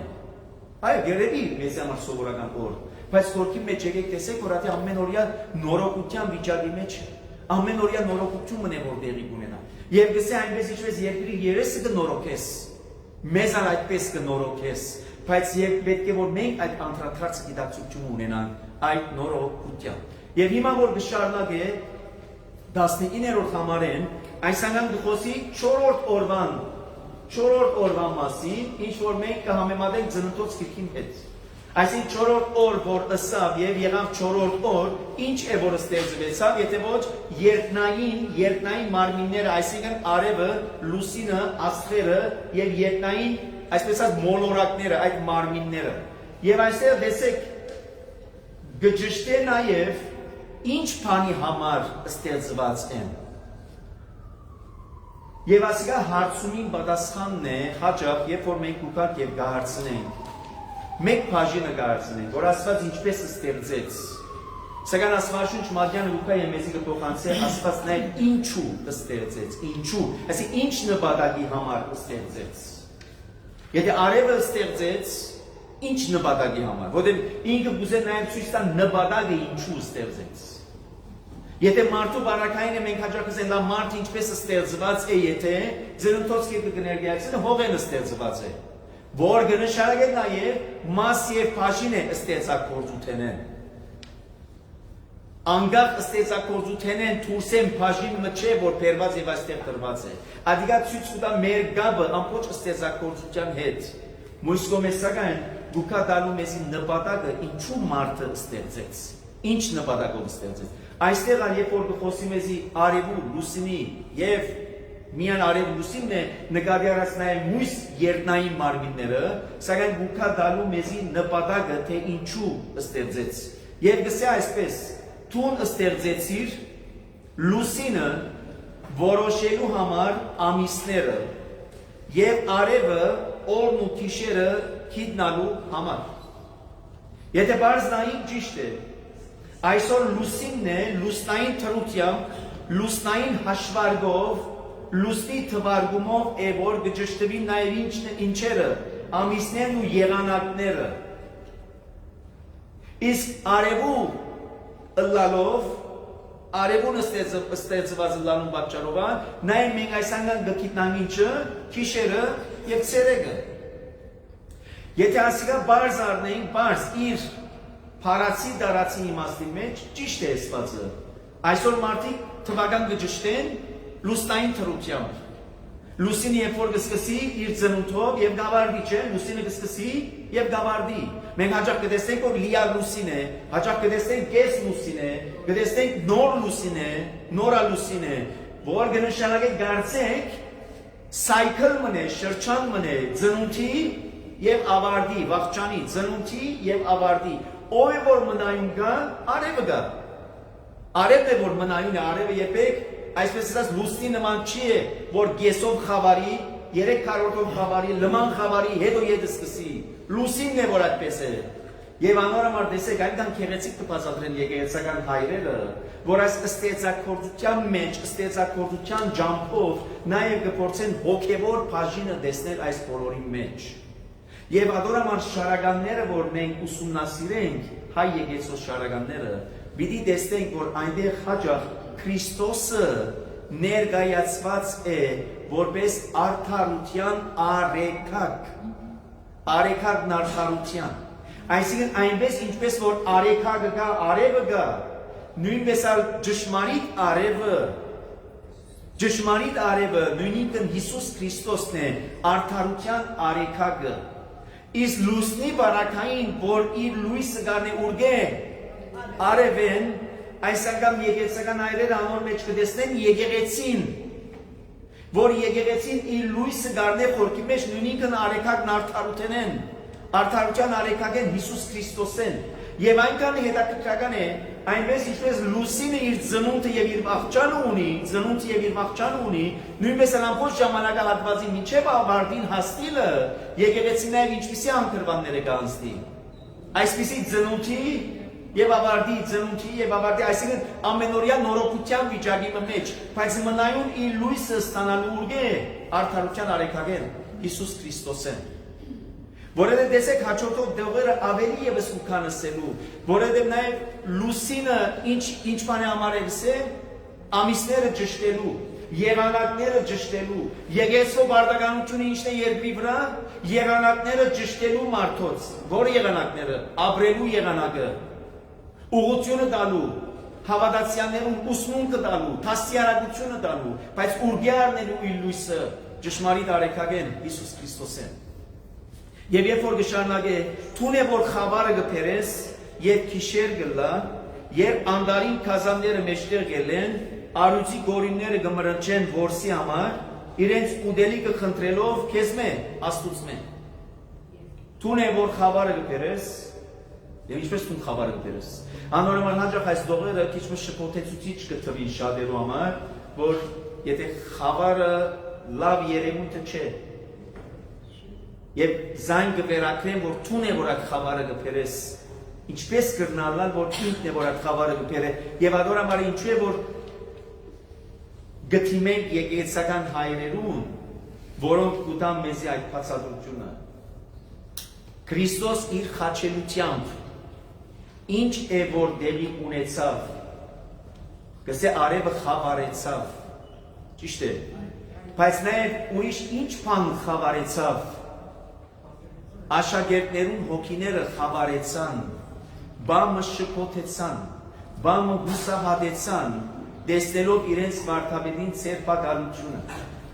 Այո, երևի մեզ համար սովորական օր, բայց խորքի մեջ եկեք տեսեք, որ ադի ամեն օրյա նորոքության վիճակի մեջ է։ Ամեն օրյա նորոքություն մնե որ դեղի կունենա։ Եվ գսե այնպես ինչպես երկրի երեսը կնորոքես, մեզ ալ այդպես կնորոքես, բայց եւ պետք է որ մենք այդ անդրադարձ գիտակցություն ունենանք այդ նորոքությամբ։ Եվ հիմա որ կշարունակե 19-րդ համարեն, այս անգամ կխոսի 4-րդ օրվան մասին, ինչ որ մենք կհամեմատենք Ծննդոց գրքին հետ։ Այսինքն 4-րդ օր որ ըսավ եւ եղավ 4-րդ օր, ինչ է որ ստեղծվեցավ, եթե ոչ երկնային մարմինները, այսինքն արևը, լուսինը, աստղերը եւ երկնային, այսպես ասած մոլորակները, այդ մարմինները։ Եվ այստեղ տեսեք գճշտե նաև ինչ բանի համար ստեղծված են։ Եվ ասիկա հարցումին պատասխանն է հաճախ, երբ որ մենք ուղղակ եւ գահարցնենք, մեկ բաժինը գահարցնենք, որ Աստված ինչպես ստեղծեց։ Սակայն Աստվածաշունչ Մատթեոս Լուկա եւ մեզի կփոխանցի Աստված նաև ինչու ստեղծեց, ինչու, այսինքն ինչ նպատակի համար ստեղծեց։ Եթե արևը ստեղծեց, ինչ նպատակի համար, որտեղ ինքը գուզե նաև ցույց տա նպատակը ինչու ստեղծեց։ Եթե մարդու բարակային է մենք հաջող կսենք լավ մարդ ինչպես ստեղծված է, եթե Ծննդոց գիրքը կներկայացնի հողեն ստեղծված է, որ կնշանակե նաև մաս եւ բաժին է ստեղծագործութենեն։ Անգախ ստեղծագործութենեն թուրսեն բաժինը չէ, որ բերված եւ այստեղ տրված է։ Ադիգա ցույց կտա մեր գաբը ամբողջ ստեղծագործության հետ։ Մուսկոմեսական գուկա դալու մեզի նպատակը ինչու մարդը ստեղծեց։ Ինչ նպատակով ստեղծեց։ Այստեղ ալ երբ որ կխոսի մեզի արևու լուսինի եւ միան արև լուսինն է նկատի առած նաեւ մույս երկնային մարմինները, սակայն գուկա դալու մեզի նպատակը թե ինչու ստեղծեց։ Եվ գսե այսպես Տուն ստեղծեցիր լուսինը որոշելու համար ամիսները եւ արևը օրն ու գիշերը գիտնալու համար։ Եթե բարձրային ճիշտ է, այսօր լուսինն է լուսնային թրությամբ, լուսնային հաշվարկով, լուսնի թվարկումով է որ կճշտվի նաեւ ինչերը, ամիսներն ու եղանակները։ Իսկ արևու ըլլալով, արևուն ստեղծված ըլլալուն պատճառով, նաև մենք այս անգամ գիտնանք ինչը, գիշերը եւ ցերեկը։ Եթե ասիկա բարձ առնենք, բարձ իր փարացի դարացի իմաստի մեջ ճիշտ է ասվածը։ Այսօր մարդիկ թվական կճշտեն լուսնային թրությամբ։ Լուսինը երբ որ կսկսի իր ծնունդով եւ գավարդի չէ, լուսինը կսկսի եւ գավարդի։ Մենք հաճախ կտեսնենք որ լիա լուսին է, հաճախ կտեսնենք կես լուսին է, կտեսնենք նոր լուսին է, նորալուսին է, որ կնշանակե գարցեք սայքլ մնե, շրջան մնե, ծնունդի եւ ավարտի, վաղճանի, ծնունդի եւ ավարտի։ Ով է որ մնայուն գա, արևը գա։ Արևն է որ մնայուն է, արևը երբեք այսպես ասած լուսնի նման չի է, որ գեսով խավարի, 3 քառորդով խավարի, լման խավարի, հետո ետը սկսի։ Լուսինն է որ այդպես է։ Եվ անորոմար տեսեք այնքան քեղեցիկ կբացատրեն եկեղեցական հայրերը, որ այս ստեղծագործության մեջ, ստեղծագործության ջամփով նաև կփորձեն հոգևոր բաժինը տեսնել այս բոլորի մեջ։ Եվ ադորամար շարականները, որ մենք ուսումնասիրենք, հայ եկեղեցու շարականները, պիտի տեսնենք, որ այնտեղ հաճախ Քրիստոսը ներկայացված է որպես արդարության արեքակն արդարության։ Այսինքն այնպես ինչպես որ արեքակը գա, արևը գա, նույնպես ալ ճշմարիտ արևը, նույնիսկ Հիսուս Քրիստոսն է արդարության արեքակը։ Իսկ լուսնի բարակային, որ իր լույսը գարնե ուրգե արևեն, այս անգամ եկեղեցական հայրերը անոր մեջ կտեսնեն եկեղեցին, որ եկեղեցին իր լույսը գարնե խորքի մեջ նույնիսկ արեքակն արդարութենեն, արդարության արեքակեն Հիսուս Քրիստոսեն, Եվ այնքան հետաքրքրական է, այնպես ինչպես լուսինը իր ծնունդը եւ իր վախճանը ունի, ծնունդը եւ իր վախճանը ունի, նույնպես ամբողջ ժամանակահատվածի միջև ավարտին հասնելը եկեղեցին նաեւ ինչպիսի անկրվաններ է կանցնի։ Այսպիսի ծնունդի եւ ավարտի ծնունդի եւ ավարտի, այսինքն ամենօրյա նորոգության վիճակի մեջ, բայց մնայուն իր լույսը ստանալու ուրգե արդարության արեքագեն Հիսուս Քրիստոսեն։ Որովհետև տեսեք հաջորդող դողերը ավելի եւս ուքանսելու, որովհետև նաեւ լուսինը ինչ բան է համարելսե ամիսները ճշտելու, եղանակները ճշտելու, եկեղեցու բարդականությունը ինչն է երկրի վրա, եղանակները ճշտելու մարդոց, որ եղանակները, ապրելու եղանակը, ուղղությունը տալու, հավատացյալներուն ուսմունքը տալու, թաստիարակությունը տալու, բայց ուրգե առնելու իր լույսը ճշմարիտ արեքագեն Հիսուս Քրիստոսեն։ Եվ երբ որ գշարնագե, թուն է որ խավարը գբերես, եւ քիշեր գլա, երբ անդարին քազանները մեջտեղ գելեն, արուծի գորինները գմրնչեն որսի համար, իրենց ուդելիքը խնդրելով քեզ մե, Աստուծո մե։ Թուն է որ խավարը գբերես, եւ ինչպես թուն խավարը գբերես։ Անորոշ հաջող այս դողերը քիչ մը շփոթեցուցիչ կթվին շատերու համար, որ եթե խավարը լավ երևույթը չէ, եւ զայն կվերակրեն, որ թուն է որ այդ խավարը գբերես, ինչպես կրնալալ, որ ինքն է որ այդ խավարը գբերը, եւ adorամար ինչու է որ գտիմենք եկեղեցական հայրերուն, որոնք կուտան մեզի այդ բացատրությունը։ Քրիստոս իր խաչելությամբ ինչ է որ դեղի ունեցավ, գսե արևը խավարեցավ, ճիշտ է, բայց նաև ուրիշ ինչ բան խավարեցավ, աշակերտներուն հոգիները խավարեցան, բամը շփոթեցան, բամը հուսահատեցան, տեսնելով իրենց վարդապետին ցերպակալությունը,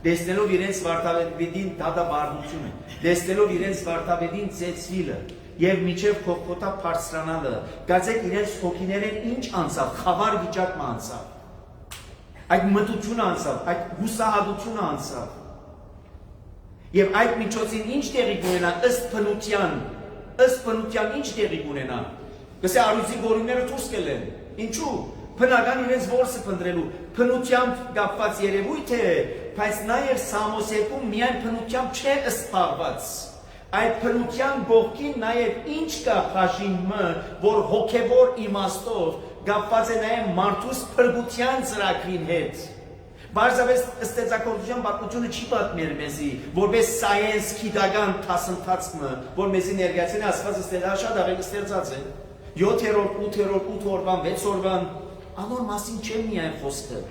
տեսնելով իրենց վարդապետին դատաբարությունը, տեսնելով իրենց վարդապետին ծեծվիլը, եւ միջև փոխփոթա բարձրանալը, գացեք իրենց հոգիներեն ինչ անցավ, խավար վիճակը անցավ, այդ մտությունը անցավ, այդ հուսահատությունը անցավ, եւ այդ միջոցին ինչ տեղի կունենա ըստ բնության ինչ տեղի կունենա, գսե արուծի գորինները դուրս կելեն, ինչու, բնական իրենց որսը փնտրելու, բնությամբ կապված երևույթ է, բայց նաեւ Սամոսեկում միայն բնությամբ չէ սպառված, այդ բնության գողքին նաև ինչ կա խաշինը, որ հոգևոր իմաստով կապված է նաև մարդուս փրկության ծրագրին հետ։ Բարձրապես ստեղծագործության պատմությունը չի պատմել մեզի, որպես սայենս գիտական դասընթացը, որ մեզի ներկայացին է Աստված շատ ավելի ստեղծած է։ 7-րդ, 8-րդ, 8 օրվան, 6 օրվան, անոր մասին չէ միայն խոսքը,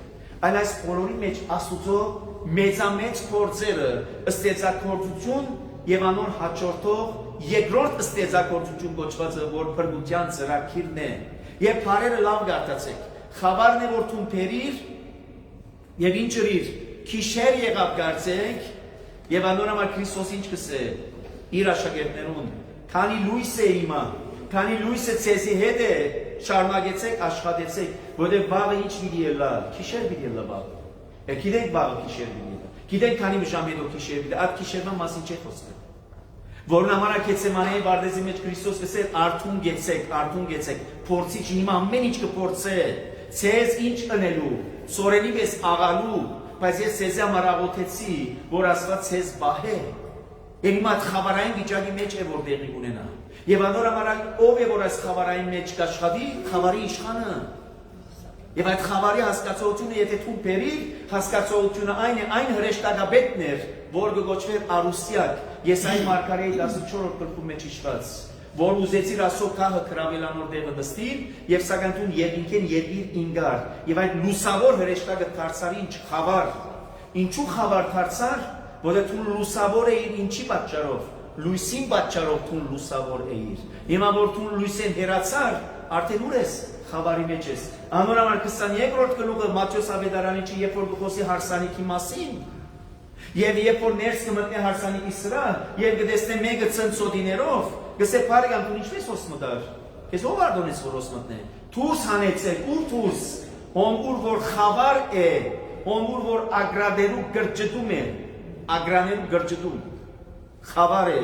այլ այս բոլորի մեջ Աստուծո մեծամեծ փորձերը, ստեղծագործություն եւ անոր հաջորդող երկրորդ ստեղծագործություն կոչվածը, որ փրկության ծրագիրն է։ Եվ բարերը լավ գարտացեք։ Խավարն է որ թուն փերիր եւ ինչ ըրիր, քիշեր եղավ գարցեք եւ անորամար Քրիստոս ինչ կսե իր աշակերտներուն, քանի լույս է իմա, քանի լույսը ցեզի հետ է, շարունակեցեք, աշխատեցեք, որովհետեւ վաղը ինչ պիտի ելա, քիշեր պիտի ելա վաղը։ Գիտեք վաղը քիշեր պիտի ելա։ Գիտեք քանի ժամ հետո քիշեր պիտի, այդ քիշերման մասին չէ խոսքը։ Որն համար Գեցսեմանեի վարդեզի մեջ Քրիստոս ասել արթուն գեցեք, փորձիչ հիմա ամեն ինչ կփորձե, ցեզ ինչ ընելու, սորենի պես աղալու, բայց ես ցեզ համար աղոթեցի, որ Աստված ցեզ բահե։ Եվ հիմա խավարային վիճակի մեջ է որ դեղի ունենա։ Եվ անոր համար ով է որ այս խավարային մեջ կաշխատի, խավարի իշխանը։ Եվ այդ խավարի հասկացողությունը եթե թուն բերի, հասկացողությունը այն հրեշտակաբետն էր, որ կգոչվեր Արուսյակ, Եսայի մարգարեի 14-րդ գլխում մեջ հիշված, որ ուզեցիր Աստծո քահը քրավելանոր դեղը նստիր, եւ սակայն տուն երկինքեն երկիր ինգար, եւ այդ լուսավոր հրեշտակը դարձավ ինչ խավար։ Ինչու խավար դարձավ, որը թուն լուսավոր է իր ինչի պատճառով, լույսին պատճառով թուն լուսավոր է իր։ Հիմա որ թուն լույսեն հերացար, արդեն ուր ես խավարի մեջ ես։ Անորամար 22-րդ գլուխը Մատթեոս Ավետարանիչի երբ որ գխոսի հարսանիքի մասին, եւ երբ որ ներս կմտնի հարսանիքի սրա, եւ կտեսնե մեկը ցնցոդիներով, գսե բարեկամ դու ինչպես ոս մտար։ Քեզ ով արդոնես որ ոս մտնե։ Դուրս հանեցեք, ուր դուրս։ Օնուր որ խավար է, օնուր որ ագրադերու գրճտում է, ագրաներու գրճտում։ Խավար է։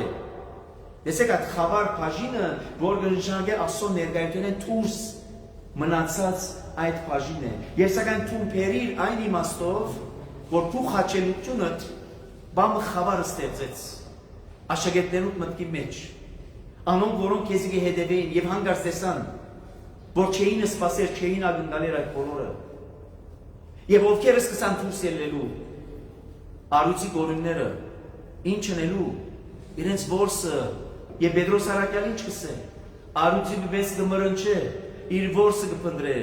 Տեսեք այդ խավար բաժինը, որ գնշանգե Աստծո ներկայությունն է դուրս մնացած այդ բաժինն է։ Եվ սակայն դու բերիր այն իմաստով, որ դու խաչելությունդ բամ խավարը ստեղծեց աշակերտներուդ մտքի մեջ։ Անոնք, որոնք քեզի հետևեին եւ հանգարց տեսան, որ չէին սпасեր, չէին ագնկալեր այդ բոլորը։ Եվ ովքեր սկսան դուրս ելնելու արուծի գորունները, ինչ անելու, իրենց որսը եւ Պետրոս Արաքյալին չկսե, արուծի պես կմրնչե, իր որսը կփնտրե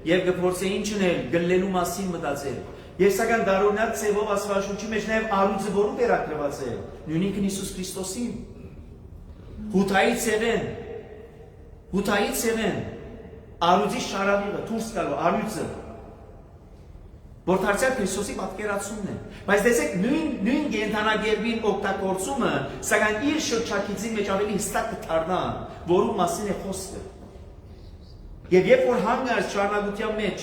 եւ կփորձե ինչ անել, գլելու մասին մտածել։ Եվ սակայն դարօրինակ ցեվով Աստվածաշունչի մեջ նաեւ արուծը որու վերակրված է, նույնիսկ Հիսուս Քրիստոսին։ Հութայի ցեղեն, արուծի շարավիղը, դուրս գալու արուծը, որ դարձյալ Քրիստոսի պատկերացումն է։ Բայց տեսեք նույն գենթանագերբին օգտագործումը, սակայն իր շրջակիցի մեջ ավելի հստակ կդառնա, որու մասին է խոսքը։ Եվ երբ որ հանգարց շարունակության մեջ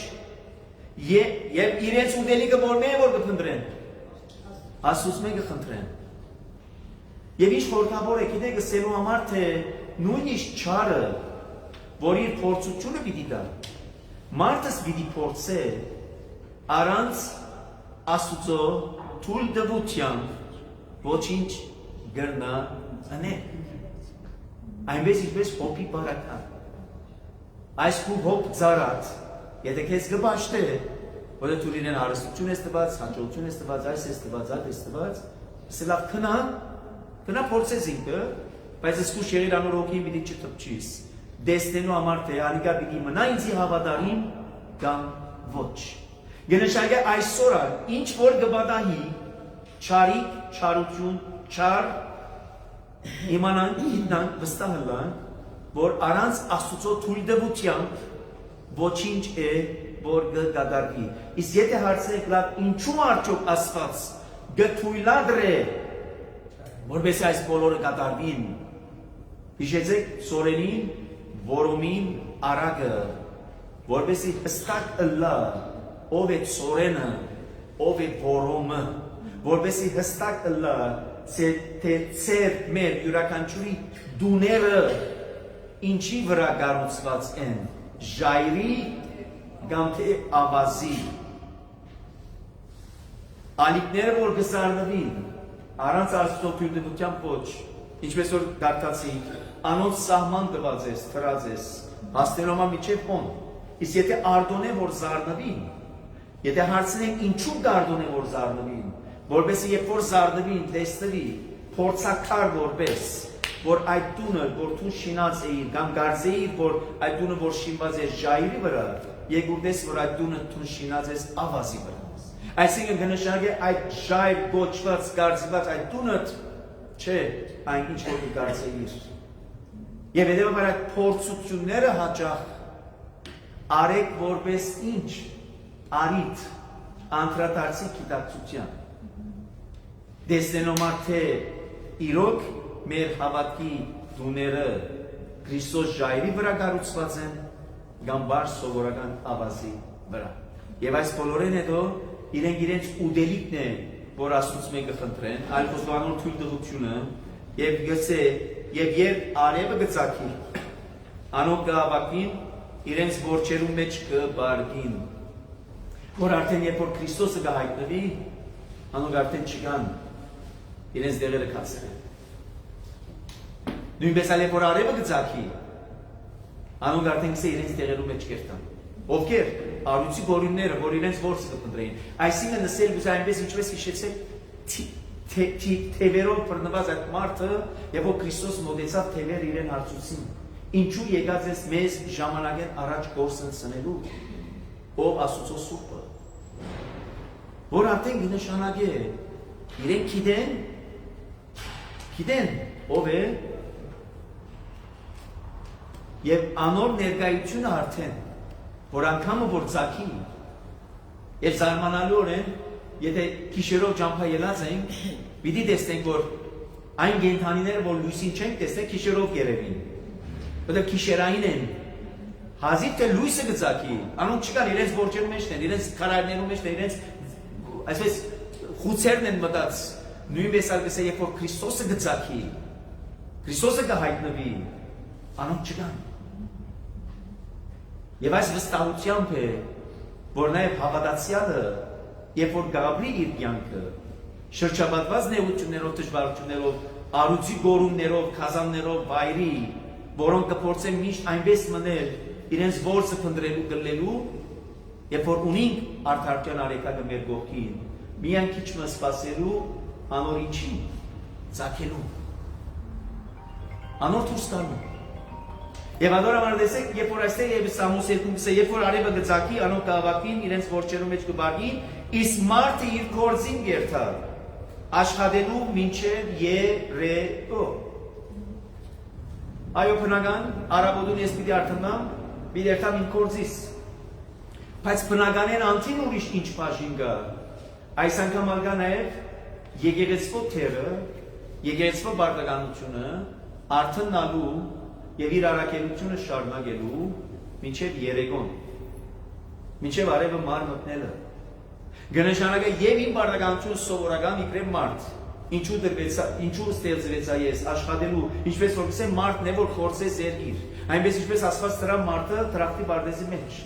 եւ իրենց ուտելիքը որ կփնտրեն, Աստծուց մենք կխնդրեն։ Եվ ինչ խորհրդավոր է, գիտեք, ասելու համար թե նույնիսկ չարը, որ իր փորձությունը պիտի տա, մարդս պիտի փորձե առանց Աստծո թույլտվությամբ ոչինչ գրնա անել։ Այնպես ինչպես հոպի բարակա։ Այս քու հոպ ծարած, եթե քեզ կբաշտե, որ դու իրեն հարստություն ես տված, հաջողություն ես տված, այս ես տված, այդ ես տված, սելավ քնա փորձես ինքը, բայց ես քու շեղիր անոր հոգին պիտի չթփչիս։ Դեսնելու համար թե ալիկա պիտի մնա ինձի հավատարիմ կամ ոչ։ Գնշանգե այսօր ինչ որ գբադահի չարիք, չարություն, չար իմանան ինքնան վստահ լան, որ առանց Աստծո թույլտվությամբ ոչինչ է որ կդարվի։ Իսկ եթե հարցնեք լավ ինչու արդյոք Աստված գթույլադրե որպես այս բոլորը կդարվին, հիշեցեք Սորենին, Որոմին, Արագը, որպեսի հստակ ըլլա ով է Սորենը, ով է Որոմը, որպեսի հստակ ըլլա թե ծեր մեր յուրաքանչյուրի դուները ինչի վրա կառուցված են, ժայռի կամ թե ավազի։ Ալիքները որ կզարնվին, առանց Աստծո թույլտվությամբ ոչ, ինչպես որ դարձի, անոնց սահման տված ես, թրած ես, հասնելով միջև հոն։ Իսկ եթե արդոնե որ զարնվին, եթե հարցնենք ինչու արդոնե որ զարնվին, որպեսզի երբ որ զարնվին, տեսնվի, փորձակար որպես, որ այդ տունը, որ դու շինած էիր, կամ գարձեիր, որ այդ տունը որ շինված է ժայռի վրա, եկուրտես որ այդ տունը դու շինած ես ավազի վրա։ Այսինքն կնշանակե այդ ժայռ գոչված, գարձված այդ տունը չէ, այն ինչ որ դու գարձեիր։ Եվ հետևաբար այդ փորձությունները հաճախ արեք որպես ինչ, արիթ, անդրադարձի գիտակցության։ Տեսնելով թե իրոք մեր հավատքի դուները Քրիստոս ժայռի վրա կառուցված են կամ բարձ սովորական ավազի վրա։ Եվ այս բոլորեն հետո իրենց ուտելիքն է, որ Աստծուց մենք կխնդրեն, այլ խոստովանոր թույլտվությունը եւ գսե եւ երբ արևը գծակի, անոնք կհավաքին իրենց որջերու մեջ կբարգին, որ արդեն երբ որ Քրիստոսը կհայտնվի, անոնք արդեն չկան իրենց դեղերը կացրեն։ Նույնպես այլ երբ որ արևը գծակի, անոնք արդեն կսե իրենց դեղերու մեջ կերտան։ Ովքեր արուծի գորունները, որ իրենց որսը կփնտրեին։ Այսինքն նսել գուզ այնպես ինչպես հիշեցեք թևերով բռնված այդ մարդը, եւ որ Քրիստոս մոտեցավ թևեր իրեն հարցուցին։ Ինչու եկած ես մեզ ժամանակեն առաջ գործն սնելու, ով Աստծո սուրբը, որ արդեն նշանակե իրենք գիտեն ով է եւ անոր ներկայությունը արդեն որ անգամը որ ցակի եւ զարմանալիորեն եթե քիշերով ջամփա ելած ենք պիտի տեսնենք որ այն գենթանիները որ լույսին չենք տեսնել քիշերով երևին որտեղ քիշերային են հազիվ թե լույսը գծակի անոնք չկան իրենց որջերու մեջ են իրենց քարայրներու մեջ են իրենց այսպես խուցերն են մտած նույնպես ալկսե երբ որ Քրիստոսը գծակի Քրիստոսը կհայտնվի, անոնք չկան։ Եվ այս վստահությամբ է, որ նաև հավատացյալը, երբ որ գաբրի իր կյանքը, շրջապատված նեղություններով, դժվարություններով, արուձի գորումներով, քազաններով, վայրի, որոնք կփորձեն միշտ այնպես մնել, իրենց որսը փնտրելու գլելու, երբ որ ունենք արդարության արեկակը մեր գողքին, միայն քիչ մը սպասելու, անոր ինչի, ծագելու, անոր դուրս գալու։ Եվ անոր համար տեսեք, երբ որ այստեղ եւ Սամուս 2-ը, երբ որ արևը գծակի, անոնք կավակին իրենց որջերու մեջ կբարգի, իսկ մարդը իր կորձին գերթար, աշխատելու մինչև երեկո։ Այո, բնական, արաբոդուն ես պիտի արդնամ, պիտի երթամ իմ կորձիս։ Բայց բնականեն անտին ուրիշ ինչ բաժին կա։ Այս անգամ ալգա նաև եկեղեցվո թերը, եկեղեցվո բարձրականությունը արդննալու եւ իր առաքելությունը շարունակելու մինչեւ երեկոն, մինչեւ արևը մար մտնելը։ Գնշանակը եւ իմ բարձրականությունը սովորական իբրև մարդ, ինչու դրվեցա, ինչու ստեղծվեցա ես աշխատելու, ինչպես որ գսեմ մարդն է որ խորցես երկիր, այնպես ինչպես ասված դրա մարդը տրախտի բարձի մեջ,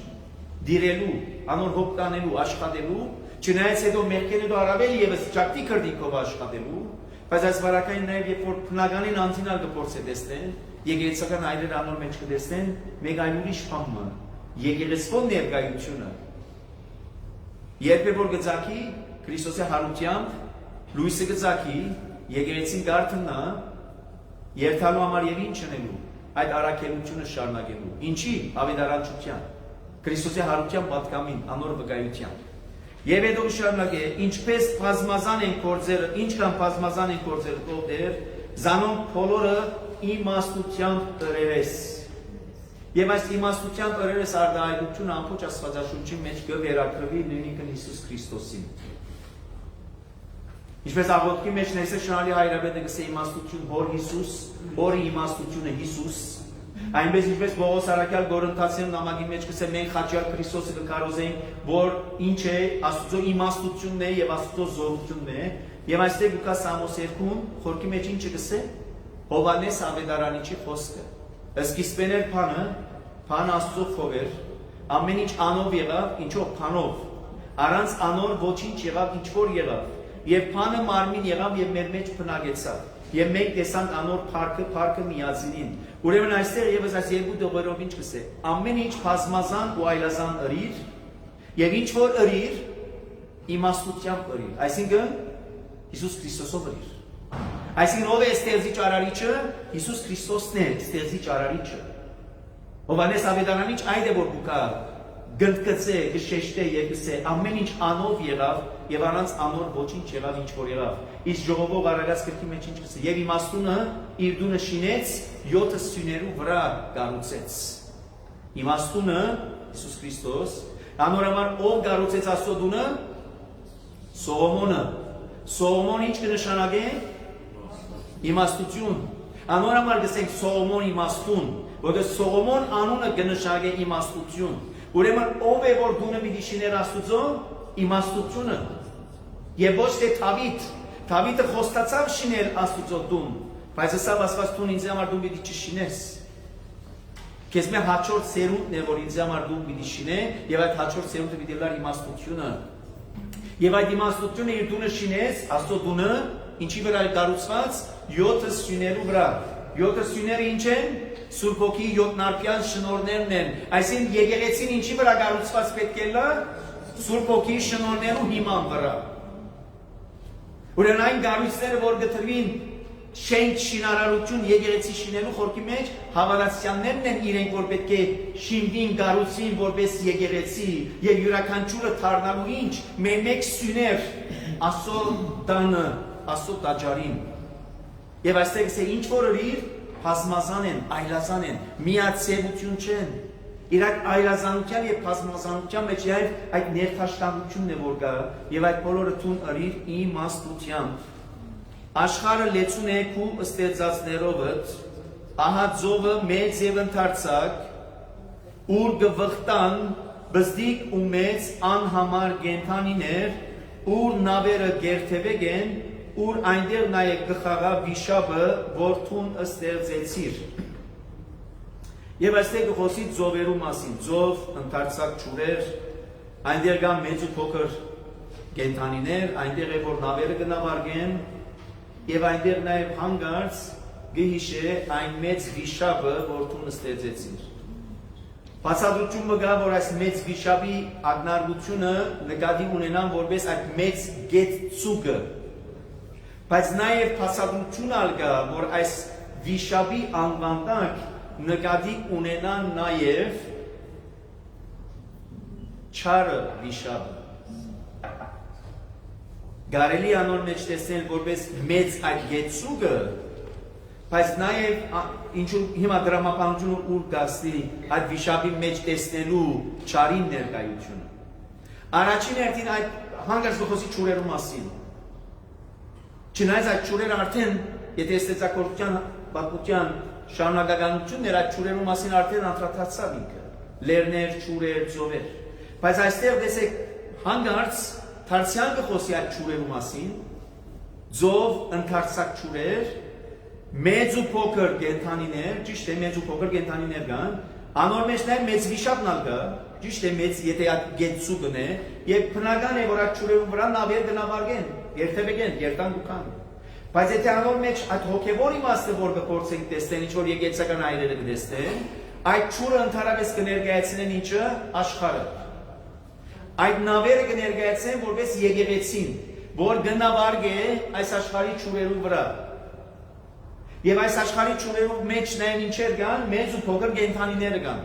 դիրելու, անոր հոգ տանելու, աշխատելու, չնայած հետո մեղքերով առավել եւս ճակտի քրդիկով աշխատելու, բայց այս վարակային նաեւ երբ որ բնականին անցինալ կփորձե տեսնեն, եկեղեցական այրեր անոր մեջ կտեսնեն, մեկ այլ ուրիշ բանը, եկեղեցվո ներկայությունը։ Երբ որ գծակի Քրիստոսի հարությամբ, լույսը գծակի, եկեղեցին գարթնա, երթալու համար եւ ինչ անելու, այդ առաքելությունը շարունակելու։ Ինչի ավետարանչության, Քրիստոսի հարությամբ պատկամին, անոր վկայությամբ։ Եվ հետո շարունակե, ինչպես բազմազան են գործերը, ինչքան բազմազան են գործերը տողեր, զանոնք բոլորը իմաստությամբ տրերես։ Եվ այս իմաստությամբ տրերես արդայնությունը ամբողջ Աստվածաշունչի մեջ կվերագրվի նույնիսկ Հիսուս Քրիստոսին։ Ինչպես աղոթքի մեջ ներսե շնորհալի հայրապետը գսե իմաստություն հոր Հիսուս, հորի իմաստությունը Հիսուս, այնպես ինչպես Պողոս Արաքյալ Գորընթացիում նամակի մեջ գսե մենք խաչյալ Քրիստոսը կկարոզենք, որ ինչ է Աստծո իմաստությունն է եւ Աստծո զորությունն է, եւ այստեղ Լուկաս Սամոս 2-ում խորքի մեջ ինչը գսե Հովանես ավետարանիչի խոսքը։ Սկիզբեն էր բանը Աստծո փով էր, ամեն ինչ անով եղավ, ինչով բանով։ Առանց անոր ոչինչ եղավ, ինչ որ եղավ։ Եվ բանը մարմին եղավ եւ մեր մեջ բնակեցավ։ Եվ մենք տեսանք անոր փառքը միածինին։ Ուրեմն այստեղ եւս այս երկու դողերով ինչ կսե։ Ամեն ինչ բազմազան ու այլազան ըրիր, եւ ինչ որ ըրիր, իմաստությամբ ըրիր։ Այսինքն Հիսուս Քրիստոսով ըրիր։ Այսինքն ով է ստեղծիչ արարիչը, Հիսուս Քրիստոսն է ստեղծիչ արարիչը։ Հովանես ավետարանիչ այդ է որ կա գնդկծե, գշեշտե եւ գսե ամեն ինչ անով եղավ եւ առանց անոր ոչինչ եղավ ինչ որ եղավ։ Իսկ ժողովով արարած գրքի մեջ ինչ գսե եւ իմաստունը իր դունը շինեց 7 սյուներու վրա կառուցեց։ Իմաստունը Հիսուս Քրիստոս, անոր համար ով կառուցեց Աստծո դունը։ Սողոմոնը։ Սողոմոն ինչ կնշանակե։ Իմաստություն։ Անոր համար գսենք Սողոմոն իմաստուն, որովհետեւ Սողոմոն անունը կնշանակե իմաստություն։ Ուրեմն ով է որ դունը մի շիներ Աստծո իմաստությունը։ Եվ ոչ թե Դավիթ։ Դավիթը խոստացավ շինել Աստծո դուն, բայց ասավ ասված դուն ինձ համար դու պիտի չշինես։ Քեզ մե հաջորդ սերունդն է որ ինձ համար դու պիտի շինե, եւ այդ հաջորդ սերունդը պիտի լար իմաստությունը։ Եվ այդ իմաստությունը իր դունը շինես, Աստծո դունը, ինչի վրա է կառուցված 7 սյուներու վրա։ 7 սյուները ինչ են։ Սուրբ Հոգի 7 նարդյան շնորհներն են։ Այսինքն եկեղեցին ինչի վրա կառուցված պետք է լա։ Սուրբ Հոգի շնորհներու հիման վրա։ Ուրեմն այն գառույցները որ գտնվին շենք շինարարություն եկեղեցի շինելու խորքի մեջ հավատացյալներն են իրենք որ պետք է շինվին գառուցին որպես եկեղեցի եւ յուրաքանչյուրը դառնալու ինչ մեկ սյուներ Աստծո տանը Աստծո տաճարին եւ այստեղ է ինչ որ իր բազմազան են այլազան են միացեություն չեն իրակ այլազանության եւ բազմազանության մեջ այդ ներթաշտամությունն է որ կա եւ այդ բոլորը տուն ըրիր իմաստությամբ աշխարհը լեցուն է քու ստեղծածներովդ ահա ձովը մեծ եւ ընդարձակ ուր գվղտան բզդիկ ու մեծ անհամար գենթանիներ ուր նավերը գերթևեգ են ուր այնտեղ նաև գխաղա վիշապը, որթուն ստեղծեցիր։ Եվ այստեղ գխոսի ձովերու մասին, ձով, ընդարձակ ճուրեր, այնտեղ կան մեծ ու փոքր կենդանիներ, այնտեղ է որ նավերը կնավարգեն, եւ այնտեղ նաև հանգարց գհիշե այն մեծ վիշապը, որթուն ստեղծեցիր։ Բացատրությունը կա, որ այս մեծ վիշապի ակնարկությունը նկատի ունենան որպես այդ մեծ գետցուկը։ Բայց նաև բացատրությունը ալկա, որ այս վիշապի անվան տակ նկատի ունենան նաև չարը վիշապը։ Կարելի անոր մեջ տեսնել որպես մեծ այդ գետցուկը, բայց նաև ինչու հիմա դրամապանությունը ուր գասնի այդ վիշապի մեջ տեսնելու չարին ներկայությունը։ Առաջին հերթին այդ հանգարց գխոսի ճուրերու մասին։ Չնայած այդ ճուրերը արդեն, եթե ստեղծագործության պատմության շարունակականությունն էր, այդ ճուրերու մասին արդեն անդրադարձավ ինքը։ Լերներ, ճուրեր, ձովեր։ Բայց այստեղ տեսեք հանգարց դարձյալ գխոսի այդ ճուրերու մասին, ձով, ընդարձակ ճուրեր, մեծ ու փոքր կենդանիներ, ճիշտ է, մեծ ու փոքր կենդանիներ կան, անոր մեջ նաև մեծ վիշապն ալ կա, ճիշտ է, մեծ, եթե այդ գետցուկն է, եւ բնական է, որ այդ ճուրերու վրա նավեր կնավարգեն, երթևեկեն, երթան կան։ Բայց եթե անոր մեջ այդ հոգևոր իմաստը, որ կփորձենք տեսնել, ինչ որ եկեղեցական այրերը կտեսնեն, այդ ճուրը ընդհանրապես կներկայացնեն ինչը աշխարհը։ Այդ նավերը կներկայացնեն որպես եկեղեցին, որ կնավարգե այս աշխարհի ճուրերու վրա։ Եվ այս աշխարհի ճուրերու մեջ նաև ինչեր կան, մեծ ու փոքր կենդանիներ կան։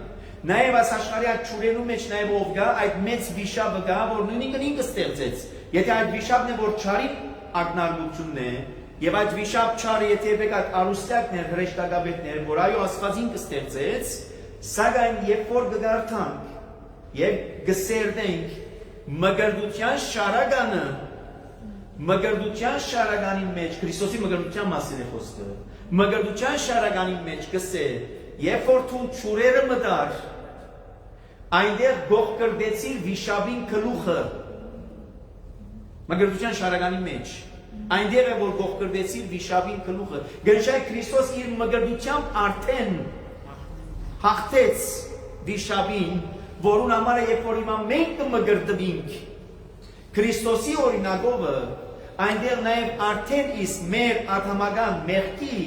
Նաև այս աշխարհի այդ ճուրերու մեջ նաև ով կա, այդ մեծ վիշապը կա, որ նույնիսկ ինքը ստեղծեց։ Եթե այդ վիշապն է, որ չարի ակնարկությունն է, եւ այդ վիշապ չարը, եթե եք այդ արուստյակներ, հրեշտակաբետներ, որ այո Աստված ինքը ստեղծեց, սակայն երբ որ կդարձանք եւ կսերտենք մգրդության շարագանը, մգրդության շարագանի մեջ Քրիստոսի մգրդության մասին է խոսքը։ Մգրդության շարագանի մեջ կսե, երբ որ թուն ճուրերը մտար, այնտեղ գողկրդեցիր վիշապին գլուխը։ Մգրդության շարագանի մեջ, այնտեղ է որ գողկրդեցիր վիշապին գլուխը։ Գնշայ Քրիստոս իր մգրդությամբ արդեն հաղթեց վիշապին, որուն համար է երբ որ հիմա մենք կմգրդվենք Քրիստոսի օրինակովը, այնտեղ նաև արդեն իսկ մեր ատամական մեղքի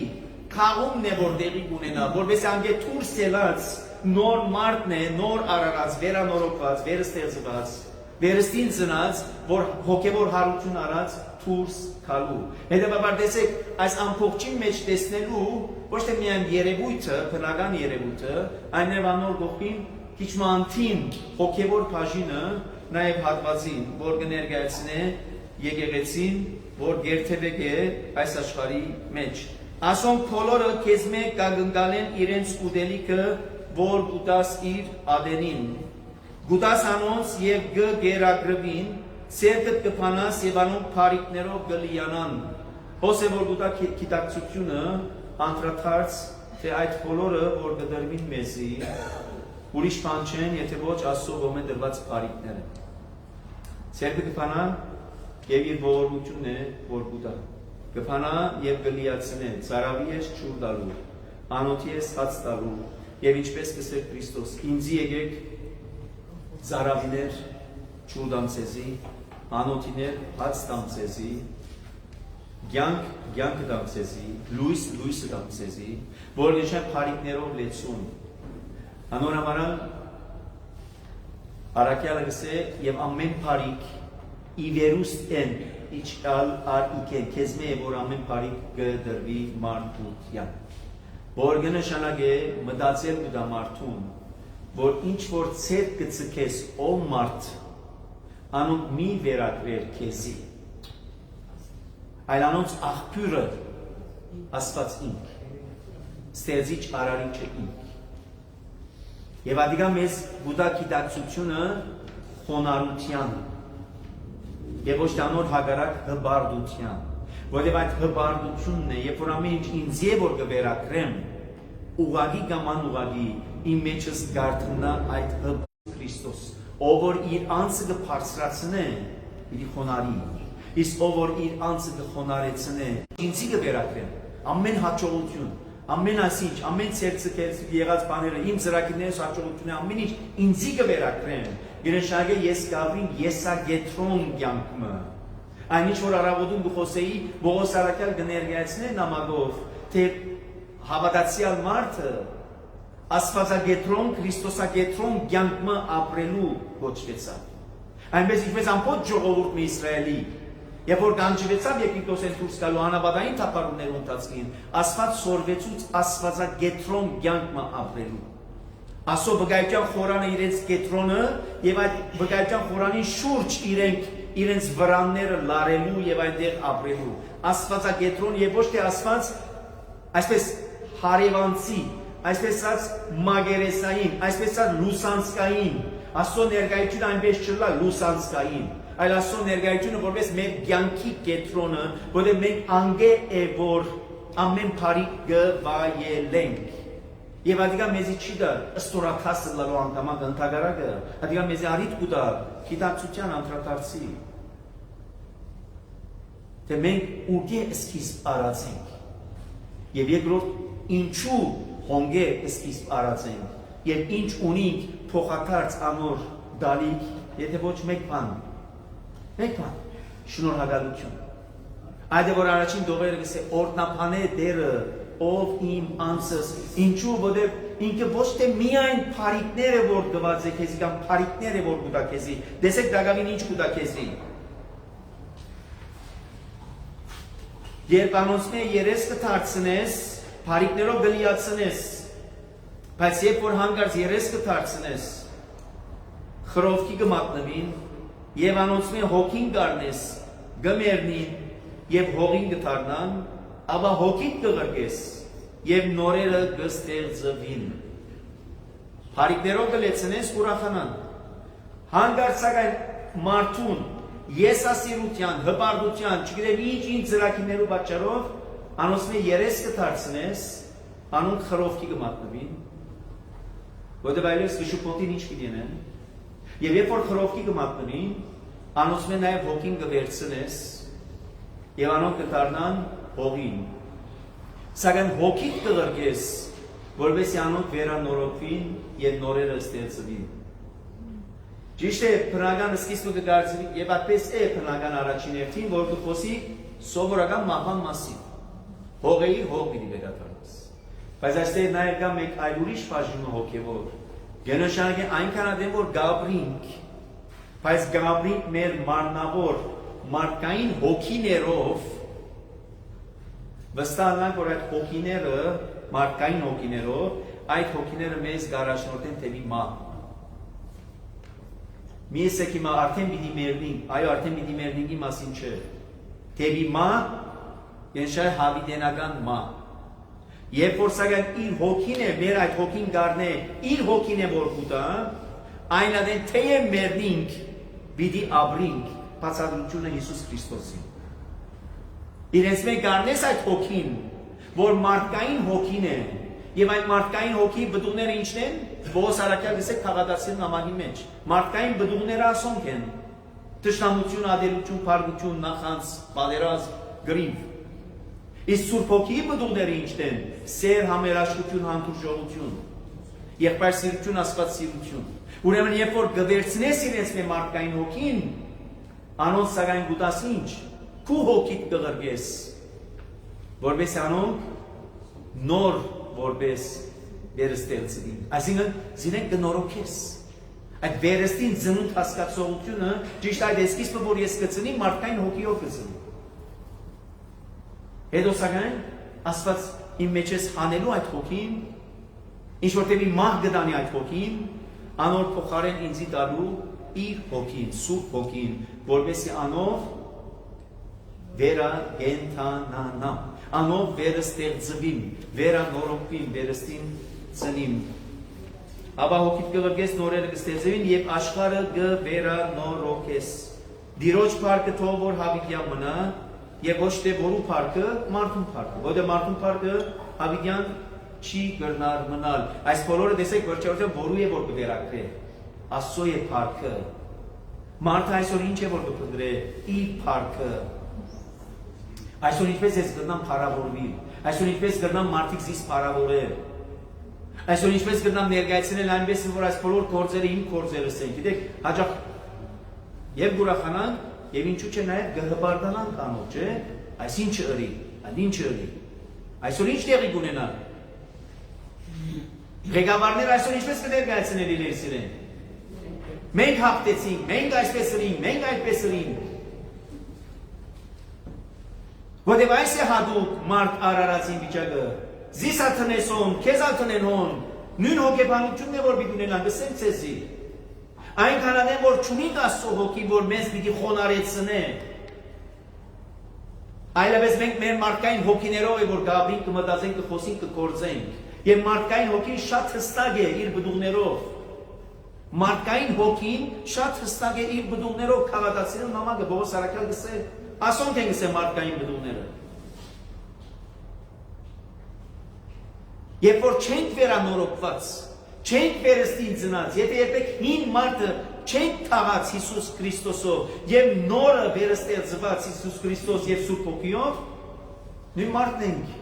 խաղումն է որ տեղի կունենա, որպես անգետ դուրս ելած նոր մարդն է, նոր արարած, վերանորոգված, վերստեղծված, վերստին ծնած, որ հոգևոր հարություն արած դուրս գալու։ Հետևաբար տեսեք, այս ամբողջի մեջ տեսնելու ոչ թե միայն երևույթը, բնական երևույթը, այլև անոր գողին քիչ մանթին հոգևոր բաժինը նաև հատվածին, որ կներկայացնե եկեղեցին, որ գերթևեք է այս աշխարհի մեջ։ Ասոնք բոլորը քեզ մեկ կգնկալեն իրենց ուտելիքը, որ գուտաս իր ադենին։ Գուտաս անոնց եւ գերագրվին, ցերկդ կփանաս եւ անոնք փարիկներով կլիանան։ Հոս է որ գուտա գիտակցությունը անդրադարձ, թե այդ բոլորը որ կդրվին մեզի, ուրիշ բան չեն, եթե ոչ Աստծո կողմէ դրված փարիկները։ Ցերկը կփանա եւ իր ողորմությունն է որ գուտա։ Կփանա եւ կլիացնե, ծարավի ես ճուր տալու, անոթի ես հաց տալու, եւ ինչպես կսեր Քրիստոս, ինձի եկեք ծարավիներ ճուր դամցեզի, անոթիներ հաց դամցեզի, կյանք դամցեզի, լույս դամցեզի, որ գիշեր փարիկներով լեցուն։ Անորամարան Արաքյալը գսե եւ ամեն փարիկ իվերուստ են իչալ ար իկեն քեզ մե որ ամեն փարիկ կդրվի մարդության որ կնշանակե մտածել ու դա մարդուն որ ինչ որ ցեր կծկես ով մարդ անոնք մի վերակրեր քեզի այլ անոնց աղբյուրը Աստված ինք ստեղծիչ արարիչը ինք Եվ ադիգա մեզ գուտա գիտակցությունը խոնարհության եւ ոչ տանոր հագարակ հբարդության որովհետեւ այդ հբարդությունն է երբ որ ամեն ինչ ինձ է որ կվերակրեմ ուղագի կամ անուղագի իմ մեջս գարտնա այդ հբ Քրիստոս ով որ իր անձը կբարձրացնե իր խոնարհի Իսկ ով որ իր անձը կխոնարեցնե, ինձի կվերակրեն, ամեն հաջողություն, ամեն այսինչ, ամեն ցերծքերս եղած բաները, իմ ծրագիրներս հաջողությունը, ամեն ինչ ինձի կվերակրեն։ Գերշագե ես գավրին եսագետրոն կյանքը։ Այնինչ որ առավոտում գխոսեի Բողոս Արաքյալ կներկայացնե նամակով, թե հավատացյալ մարդը Աստվածագետրոն, Քրիստոսագետրոն կյանքը ապրելու կոչվեցավ։ Այնպես ինչպես ամբողջ ժողովուրդը Իսրայելի, երբ որ գանջվեցավ Եգիպտոսից դուրս գալու անաբադային թափառումների ընթացքին, Աստված սորվեցուց Աստվածագետրոն կյանքը ապրելու։ Ասո բգայության խորանը իրենց կետրոնը եւ այդ բգայության խորանի շուրջ իրենց վրանները լարելու եւ այնտեղ ապրելու։ Աստվածագետրոն եւ ոչ թե Աստված այսպես հարևանցի, այսպես մագերեսային, այսպես լուսանցկային, Աստծո ներկայությունը այնպես չլա լուսանցկային, այլ Աստծո ներկայությունը որպես մեր կյանքի կետրոնը, որտեղ մենք անգե է որ ամեն բարի գվայելենք։ Եվ ադիգա մեզի չի դա ստորակասը լարու անգամակ ընթագարակը, ադիգա մեզի արիտ կուտա գիտակցության անդրադարձի։ Թե մենք ուգե սկիզբ արացենք, և երկրորդ ինչու հոնգե սկիզբ արացենք, և ինչ ունինք փոխակարծ անոր դալիք, եթե ոչ մեկ բան, շնորհակալություն։ Այդ է որ առաջին դողերը գսե օրտնապանե դերը ով իմ անձս, ինչու որտեղ ինքը ոչ թե միայն փարիկներ է որ գված է քեզի կամ փարիկներ է որ գուտա քեզի, դեսեք դակավին ինչ գուտա քեզի։ Երբ անոնցմե երես կդարձնես, փարիկներով գլիացնես, բայց երբ որ հանգարց երես կդարձնես, խրովքի կմատնվին, եւ անոնցմե հոգին գարնես, գմերնին եւ հողին կդառնան, ապա հոգիդ կղրկես եւ նորերը կստեղծվին։ Փարիկներով կլեցնես ուրախանան։ Հանգարցակայն մարդուն եսասիրության, հպարտության, չգիտեմ ինչ ծրագիրներու պատճառով անոնցմե երես կդարձնես, անոնք խրովքի կմատնվին, որտեղ այլևս կշուփոտին ինչ կդինեն, եւ երբ որ խրովքի կմատնվին, անոնցմե նաեւ հոգին կվերցնես եւ անոնք կդառնան հողին։ Սակայն հոգիդ կղրկես, որովհետեւ անոնք վերանորոգվին եւ նորերը ստեղծվին։ Ճիշտ է, բնական սկիզբը կդարձվի եւ այդպես է բնական առաջին հերթին, որ կխոսի սովորական մահվան մասին։ Հողեի հող պիտի վերադառնաս։ Բայց այստեղ նաեւ կա մեկ այլ ուրիշ բաժինը հոգեվոր։ Գենոշանագի այնքան ադեմ որ գաբրինք, բայց գաբրինք մեր մարմնավոր մարդկային հոգիներով վստահանանք, որ այդ հոգիները, մարդկային հոգիներով, այդ հոգիները մեզ գարաշնորհեն թեպի մահ։ Մի եսեք հիմա արդեն պիտի մեռնենք, այո արդեն պիտի մեռնինքի մասին չէ։ Թեպի մահ, ենշայ հավիտենական մահ։ Երբ որ սակայն իր հոգին է, մեր այդ հոգին գարնե, իր հոգին է որ կուտա, այն ադեն թեև մեռնենք, պիտի ապրենք, բացատրությունը Հիսուս Քրիստոսին։ Իրենց մենք գարնես այդ հոգին, որ մարդկային հոգին է, եւ այդ մարդկային հոգի բդուղները ինչն են, Բողոս Արաքյալ գսեք քաղաքացին նամակի մեջ, մարդկային բդուղները ասոնք են, թշնամություն, ադելություն, փառություն, նախանց, պատերազմ, գրիվ։ Իսկ Սուրբ Հոգիի բդուղները ինչն են, սեր, համերաշխություն, հանդուրժողություն, եղբայրսիրություն, աստվածասիրություն։ Ուրեմն երբ որ գվերցնես իրենց մեր մարդկային հոգին, անոնց սակայն գուտաս ինչ, քու հոգիդ կղրկես, որպես անոնք նոր որպես վերստեղծվին, այսինքն զինեն կնորոգես։ Այդ վերստին ծնունդ հասկացողությունը ճիշտ այդ սկիզբը որ ես կծնի մարդկային հոգիով կծնի։ Հետո սակայն Աստված իմ մեջ ես հանելու այդ հոգին, ինչ որտեղ մահ գտանի այդ հոգին, անոր փոխարեն ինձի տալու իր հոգին, Սուրբ հոգին, որպեսզի անով վերագենթանանամ, անով վերստեղծվիմ, վերանորոգվիմ, վերստին ծնիմ։ Ապա հոգիդ կղրկես նորերը կստեղծվին եւ աշխարհը կվերանորոգես։ Դիրոջ փառքը թող որ հավիտյան մնա եւ ոչ թե որու փառքը, մարդուն փառքը։ Որտեղ մարդուն փառքը հավիտյան չի կրնար մնալ։ Այս բոլորը տեսեք վերջերության որու է որ կվերակրե։ Աստծո է փառքը։ Մարդը այսօր ինչ է որ կփնտրե իր փառքը։ Այսօր ինչպես ես գտնամ փառավորվի։ Այսօր ինչպես գտնամ մարդիկ զիս փառավորել։ Այսօր ինչպես գտնամ ներկայացնել այնպես որ այս բոլոր գործերը իմ գործերս են։ Գիտեք, հաջող եւ ուրախանանք եւ ինչու՞ չէ նաեւ գհբարդանանք անոջ, չէ՞։ Այսինչ ըրի, այնինչ ըրի։ Այսօր ինչ տեղի կունենա։ Ղեկավարները այսօր ինչպես կներկայացնել իրենց իրեն։ Մենք հաղթեցինք, մենք այսպես ըրինք, մենք այդպես էինք։ Որտեւ այս է հատուկ մարդ արարածին վիճակը։ Զիսա տնեսոն, քեզա տնենոն, նույն հոգեբանությունն է որ պիտի ունենան, գսենք ցեզի։ Այնքան ադեմ որ չունի Աստծո հոգի, որ մեզ պիտի խոնարեցնե։ Այլևս մենք մեր մարդկային հոգիներով է որ գաբրին կմտածենք, կխոսենք, կգործենք։ Եվ մարդկային հոգին շատ հստակ է իր բդուղներով։ Մարդկային հոգին շատ հստակ է իր բդուղներով քաղաքացիներու նամակը Բողոս Արաքյալ գսե, ասոնք են գսե մարդկային բդուղները։ Երբ որ չենք վերանորոգված, չենք վերստին ծնած, եթե երբեք հին մարդը չենք թաղած Հիսուս Քրիստոսով եւ նորը վերստեղծված Հիսուս Քրիստոս եւ Սուրբ Հոգիով, նույն մարդն ենք։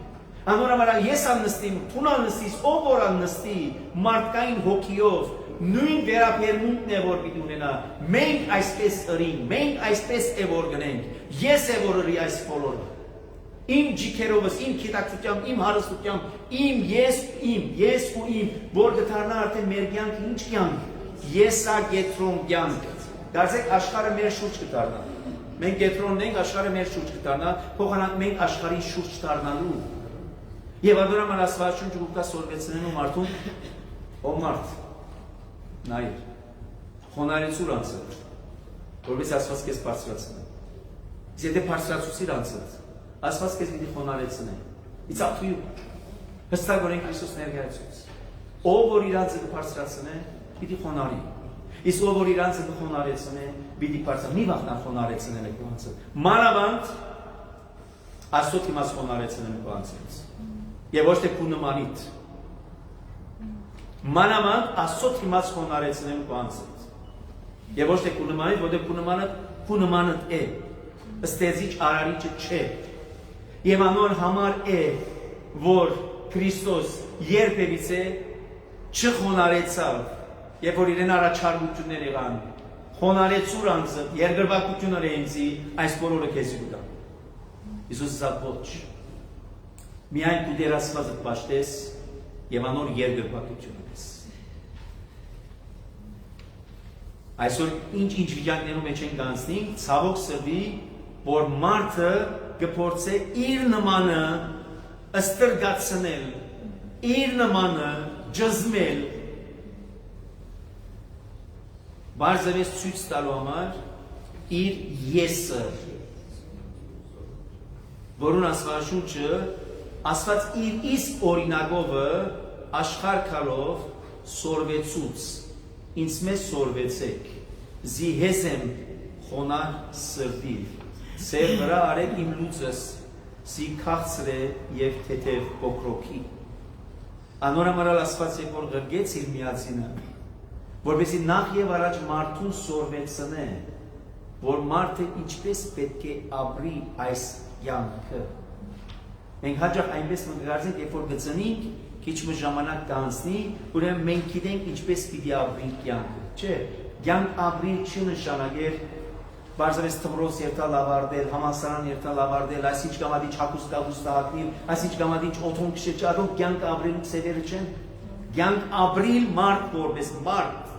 Անորամարան ես աննստիմ, թունալ նստիս, ով որ աննստի մարդկային հոգիով, նույն վերապերմունքն է որ պիտի ունենա։ Մենք այսպես ըրինք, մենք այսպես է որ գնենք, ես է որ ըրի այս բոլորը։ Իմ ջիքերովս, իմ քիտակցությամբ, իմ հարստությամբ, ես ու իմ, որ գտարնա արդեն մեր կյանքը ինչ կյանք, եսագետրոն կյանք։ Դարձեք աշխարհը մեր շուրջ կդառնա։ Մենք գետրոնն ենք, աշխարհը մեր շուրջ կդառնա, փոխանակ մենք աշխարհի շուրջ դառնալու։ Եվ անդորամար Աստվածաշունչը ուկա սորվեցնելու մարդուն, ով մարդ, նայր, խոնարեցուր անցըր, որպես Աստված քեզ բարձրացնի։ Եթե բարձրացուցիր անցըր, Աստված քեզ պիտի խոնարեցնի։ It's up to you։ Հստակորեն Քրիստոս ներկայացուց։ Ով որ իրանցը կբարձրացնի, պիտի խոնարի։ Իսկ ով որ իրանցը կխոնարեցնի, պիտի բարձրացնի։ Մի վախտան խոնարեցնել եք անցը։ Մանավանդ Աստծո դիմաց խոնարեցնել եք անցից։ Եվ ոչ թե քու նմանիդ։ Մանավանդ Աստծո դիմաց խոնարեցնել եք անցից։ Եվ ոչ թե քու նմանիդ, որտեղ քու նմանդ է։ Ստեզիչ արարիչը չէ։ Եվ անոր համար է, որ Քրիստոս երբևիցե չխոնարեցավ, երբ որ իրեն առաջարկություններ եղան, խոնարեցուր անձը, երկրպագությունը ռեինցի, այս բոլորը քեզի կտա։ Հիսուս ասավ ոչ։ Միայն դու դեր Աստվածը պաշտես եւ անոր երկրպագությունը ես։ Այսօր ինչ վիճակներում մեջ ենք անցնենք, ցավոք սրտի, որ մարդը կփորձե իր նմանը ստրգացնել, իր նմանը ջզմել, բարձրես ցույց տալու համար իր եսը, որուն Աստվածաշունչը Աստված իր իսկ օրինակովը աշխարհքալով սորվեցուց, ինձ մեզ սորվեցեք, զիհես եմ խոնար սրտի, սեր վրա արեք իմ լուծս, սի քաղցր է և թեթև կոկրոքի։ Անորամարալ Աստված եկ որ գրգեց իր միածինը, որպեսի նախ և առաջ մարդուն սորվեցնե, որ մարդը ինչպես պետք է ապրի այս կյանքը։ Մենք հաճախ այնպես մտածենք, երբ որ գծնենք, քիչ մի ժամանակ կանցնի, ուրեմն մենք գիտենք ինչպես պիտի ապրենք կյանքը, չէ՞։ Կյանք ապրել չնշանակեր բարձրես թմրոց երթալ ավարտել, համալսարան երթալ ավարտել, այսինչ կամադիչ հագուստ հագնել, այսինչ կամադիչ օթոն քշել, ադոք կյանք ապրելու ծևերը չեն։ Կյանք ապրիլ մարդ որպես մարդ։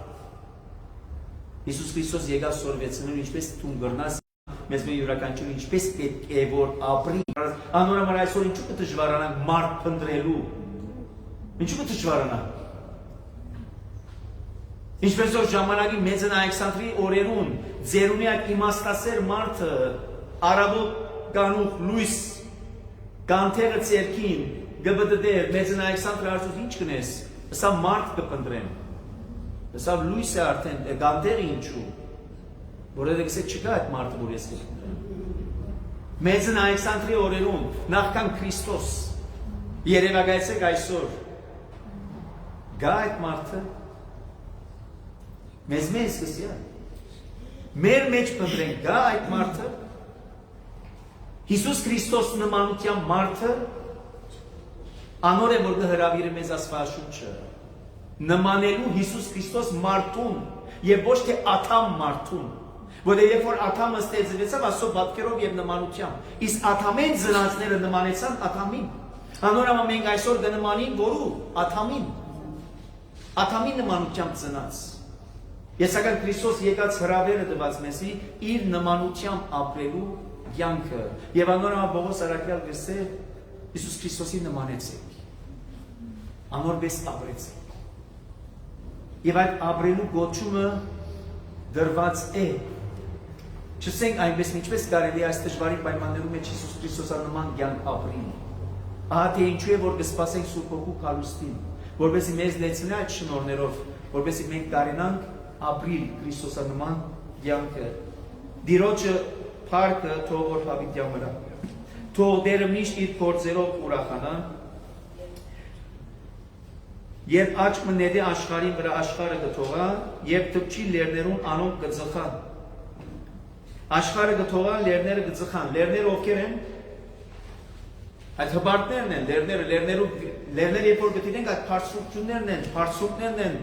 Հիսուս Քրիստոս եկավ սորվեցնելու ինչպես դու գրնաս մեզ մեր յուրաքանչյուրը ինչպես պետք է որ ապրի։ Անորոշ այսօր ինչու կդժվարանանք մարդ փնտրելու։ Ինչու կդժվարանանք։ Ինչպես որ ժամանակի մեծն Ալեքսանդրի օրերուն ձերունյակ իմաստասեր մարդը արաբոտ կանուխ լույս կանթերը ցերքին գբդդեր մեծն Ալեքսանդրը արծուց ինչ կնես սա մարդ կփնտրեմ սա լույս է արդեն կանթերը ինչու որը դեքսե չկա այդ մարդը որ ես կփնտրեմ մեծն Ալեքսանդրի օրերուն նախքան Քրիստոս երևակայեցեք այսօր գա այդ մարդը Մեզ կսիա, Մեր մեջ փնտրենք գա այդ մարդը Հիսուս Քրիստոս նմանության մարդը անոր է որ կհրավիրի մեզ Աստվածաշունչը նմանելու Հիսուս Քրիստոս մարդուն եւ ոչ թե աթամ մարդուն որտեղ երբ որ աթամը ստեղծվեցավ Աստծո պատկերով եւ նմանությամբ իսկ աթամեն ծնածները նմանեցան աթամին անորամա մենք այսօր կնմանենք որու աթամի նմանությամբ ծնած Ես սակայն Քրիստոս եկած հրավերը տված մեզի իր նմանությամբ ապրելու կյանքը եւ անորամա Պողոս Արաքյալ գսե Հիսուս Քրիստոսի նմանեցեք անորպես ապրեցեք եւ այդ ապրելու գոչումը դրված է չսենք այնպես ինչպես կարելի է այս դժվարին պայմաններում մեջ Հիսուս Քրիստոսը նման կյանք ապրի ահա թե ինչու է որ կսպասենք Սուրբ Հոգու քալուստին որովհետեւ մեզ լեցնի այդ շնորհներով որովհետեւ մենք կարենանք ապրիլ Քրիստոսանման կյանքը Դիրոջը փառքը թող որ հավիտյան վրա թող Տերը միշտ իր փորձերով ուրախանա Երբ աչքը նետի աշխարհին վրա աշխարհը կթողա եւ տպչի լերներուն անոնք կծխան Աշխարհը կթողա լերները կծխան լերները ովքեր են Այդ հբարտներն են լերները երբ որ գտինենք այդ բարձրություններն են բարձրություններն են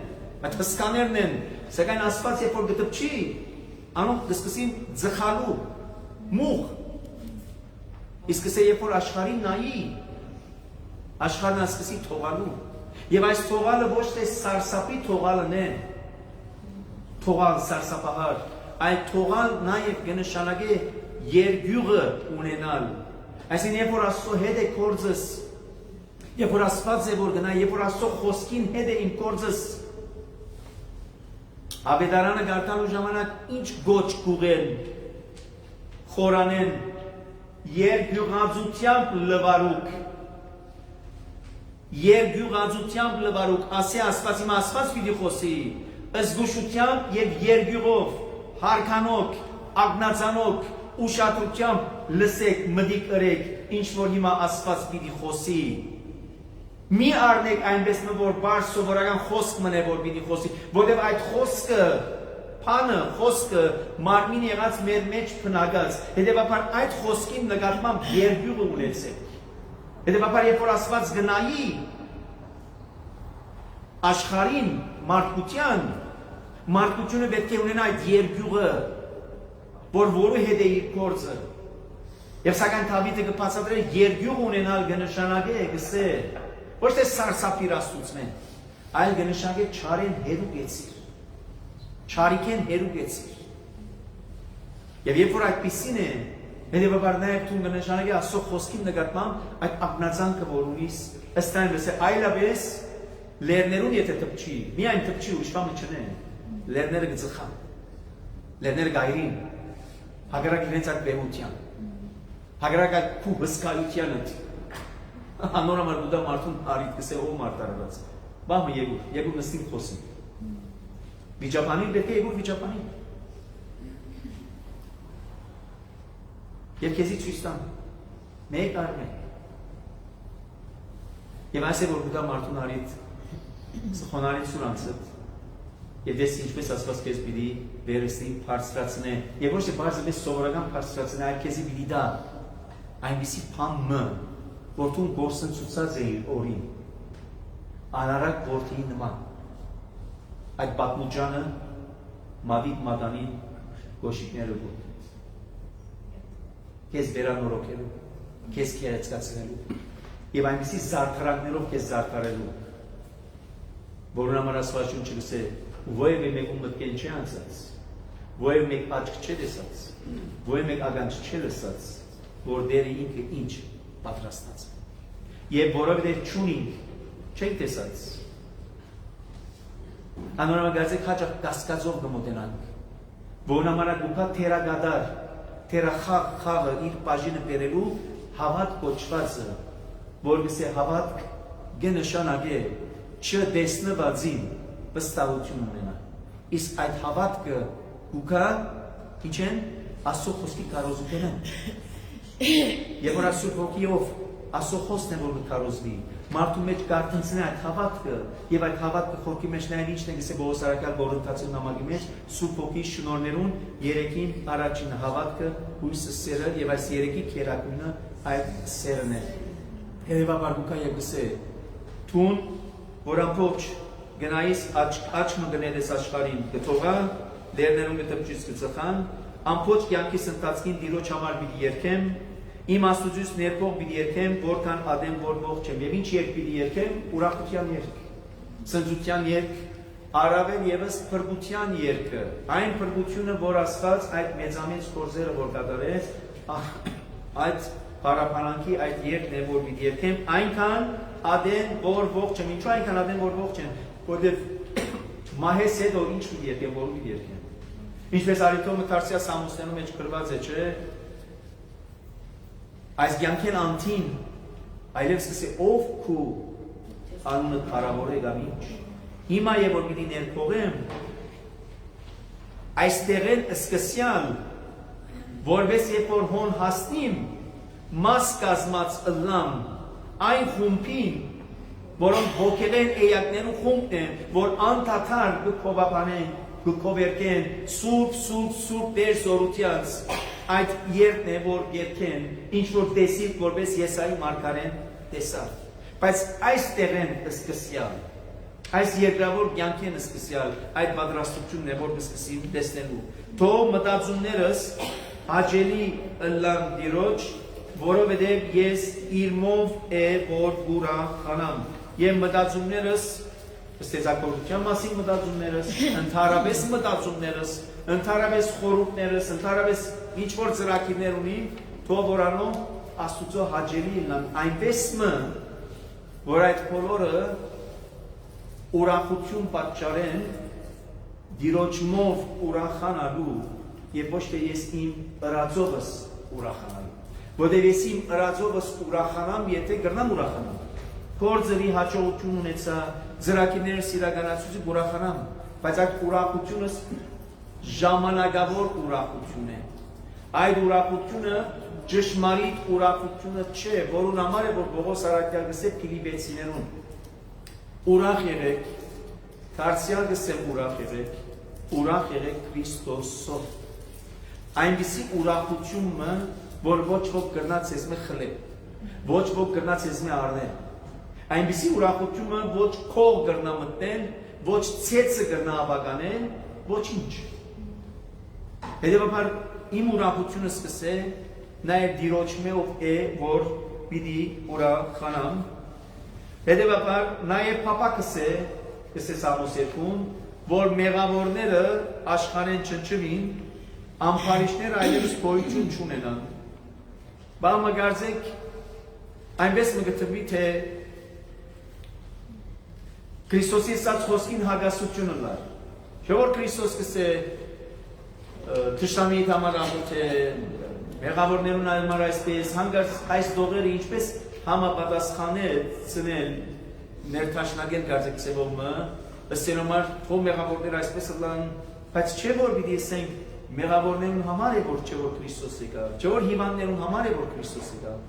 այդ հսկաներն են Սակայն Աստված երբ որ գտպչի, անոնք կսկսին ձխալու, մուղ, իսկ երբ որ աշխարհին նայի, աշխարհն սկսի թողալու, եւ այս թողալը ոչ թե սարսափի թողալն է, թողալ սարսափահար, այլ թողալ նաեւ կնշանակե երգյուղը ունենալ, այսինքն երբ որ Աստծո հետ է կորձս, երբ որ Աստված է որ գնա, երբ որ Աստծո խոսքին հետ է իմ կորձս Աբեդարանը գարտալու ժամանակ ինչ գոչ կուղեն, խորանեն, երգյուղածությամբ լվարուկ, ասի Աստված իմ Աստված պիտի խոսի, զգուշությամբ եւ երգյուղով, հարկանոք, ագնացանոք, ուշադրությամբ լսեք, մտիկ ըրեք, ինչ որ հիմա Աստված պիտի խոսի Մի առնեք այնպես որ բարձ սովորական խոսք մնե որ պիտի խոսի, որտեղ այդ խոսքը, փանը, խոսքը մարմին եղած մեր մեջ փնագած, հետևաբար այդ խոսքին նկատմամբ երգյուղը ունեցեք։ Հետևաբար երբ որ Աստված գնայի աշխարհին մարդկությունը պետք է ունենա այդ երգյուղը, որ որու հետ է իր գործը։ Եվ սակայն Դավիթը կբացատրե երգյուղ ունենալ կնշանակե գսե Ոչ թե սարսափիր Աստծուն, այլ կնշանակե չարեն հերուկեցիր, չարիքեն հերուկեցիր։ Եվ երբ որ այդպիսին է, հետևաբար նաև թուն կնշանակե Աստծո խոսքին նկատմամբ այդ ակնածանքը որ ունիս, ըստ այնպես է այլապես լերներուն եթե տպչի, միայն տպչի ուրիշ բան չնեն, լերները կծխան, լերները գայրին, հակառակ իրենց այդ բեմության, հակառակ այդ քու հսկայությանը Անորամար Բուդա մարդուն արիտ կսե ով մարդ արված Բահմը եգուր նստին խոսին Վիճապանին պետք է եգուր վիճապանին Եվ քեզի ցույց տան մեկ առ մեկ Եվ այս է որ Բուդա մարդուն արիտ սխոնարիտ սուրանցըտ Եվ ես ինչպես ասված քեզ պիտի վերստի բարձրացնե Եվ ոչ թե բարձրապես սովորական բարձրացնե այլ քեզի պիտի դա այնպիսի փամը Որտուն գործընծուցած է իր օրին, անարակ որդիի նման, այդ պատմուջանը մավիտ մատանին գոշիկները գոտ, կեզ վերանորոքելու, կեզ կերեցկացնելու, և այնպիսի զարդարանքներով կեզ զարդարելու, որն համար Աստվածաշունչը գսե, ոև է մեկում մտքեն չի անցած, ոև մեկ աչք չէ տեսած, ոև մեկ ագանջ չէ լսած, որ դերը ինքը ինչ պատրաստած Եվ որովհետև չունինք չենք տեսած Անորամա գարցեք հաճախ կասկածով կմոտենանք Որն համար գուկա թերագադար թերախաղը իր բաժինը բերելու հավատ կոչվածը որ գսե հավատք կնշանակե չտեսնվածին վստահություն ունենա Իսկ այդ հավատքը գուկա ինչ են Աստծո խոսքի կարոզություն են Եվ որ Աստծո հոգիով Աստծո խոսքն է որ կկարոզվի մարդու մեջ կարտնցնի այդ հավատքը եւ այդ հավատքը խորքի մեջ նաեւ ինչն է գսե Բողոսարակալ Գորընթացի նամակի մեջ Սուրբ Հոգի շնորհներուն երեքին առաջինը հավատքը, հույսը, սերը եւ այս երեքի քերակույնը այդ սերն է։ Հետեւաբար գուկա եւ գսե թուն որ ամբողջ գնայիս աչքը գնելես աշխարհին գտողա դերներուն գտպճից գծխան ամբողջ կյանքիս ընթացքին Տիրոջ համար պիտի երգեմ իմ Աստուծուց ներքող պիտի երգեմ որքան ադեմ որ ողջ եմ եւ ինչ երգ պիտի երգեմ ուրախության երգ սնձության երգ առավել եւս փրկության երգը այն փրկությունը որ Աստված այդ մեծամեծ գործերը որ կատարեց այդ Պարապարանքի այդ երգն է որ պիտի երգեմ այնքան ադեն որ ողջ եմ ինչու այնքան ադեն որ ողջ եմ որտեղ մահես հետո ինչ պիտի երգեմ որ պիտի երգեմ ինչպես Արիթոմը Թարսիա Սամոսներում մեջ գրված է չէ այս կյանքեն անտին այլև սկսե ով քու անունը կարավոր է գամ ինչ հիմա եւ որ պիտի ներքողեմ այստեղեն սկսյալ որպես երբ որ հոն հասնիմ մաս կազմած ըլլամ այն խումբին որոնք հոգեղեն էյակներու խումբն են որ անդադար կփոփանեն կկովերկեն սուրբ դեր զորությանց այդ երդն է որ երգեն ինչ որ տեսիք որպես Եսայի մարգարեն տեսավ բայց այստեղ են սկսյալ այս երկրավոր կյանքեն սկսյալ այդ պատրաստությունն է որ կսկսի տեսնելու թող մտածումներս հաճելի ըլլան Տիրոջ որովհետև ես իրմով է որ ուրախանամ եւ մտածումներս ստեզակորության մասին մտածումներս, ընդհանրապես մտածումներս, ընդհանրապես խորհուրդներս, ընդհանրապես ինչ որ ծրագիրներ ունի, թող որանով Աստուծո հաճելի լինեն, այնպես որ այդ բոլորը ուրախություն պատճառեն Տիրոջմով ուրախանալու եւ ոչ թե ես իմ ըրածովս ուրախանալու, որտեղ ես իմ ըրածովս ուրախանամ, եթե գրնամ ուրախանամ Գործերի հաջողություն ունեցա, ծրագիրներս իրականացուցի ուրախանամ, բայց այդ ուրախությունս ժամանակավոր ուրախություն է։ Այդ ուրախությունը ճշմարիտ ուրախությունը չէ, որուն համար է որ Պողոս առաքյալ գսե Փիլիպեցիներուն։ Ուրախ եղեք, դարձյալ գսեմ ուրախ եղեք Քրիստոսով։ Այնպիսի ուրախությունը, որ ոչ ոք կրնաց ես մե խլե, ոչ ոք կրնաց ես մե առնե։ Այնպիսի ուրախությունը ոչ քող կրնա մտնեն, ոչ ցեցը կրնա ապականեն, ոչինչ։ Հետևաբար իմ ուրախությունը սկսե նաև Տիրոջմով է, որ պիտի ուրախանամ։ Հետևաբար նաև Պապակս է, կսե Սամոս 2-ն, որ մեղավորները աշխարհեն չնչվին, ամփարիչները այլևս գոյություն չունենան։ Բայց մգարձեք այնպես մգտվի թե Քրիստոսի ասած խոսքին հագասությունը լար։ Չէ որ Քրիստոս կսե թշնամիի համար ամոթ է, մեղավորներուն համար այսպես, հանգած այս դողերը ինչպես համապատասխանել ծնել ներթաշնագեն կարծեք սևոմը, ըստերոմար թող մեղավորներ այսպես լան, բայց չէ որ պիտի ասենք մեղավորներուն համար է որ չէ որ Քրիստոս եկավ, չէ որ հիվանդներուն համար է որ Քրիստոս եկավ։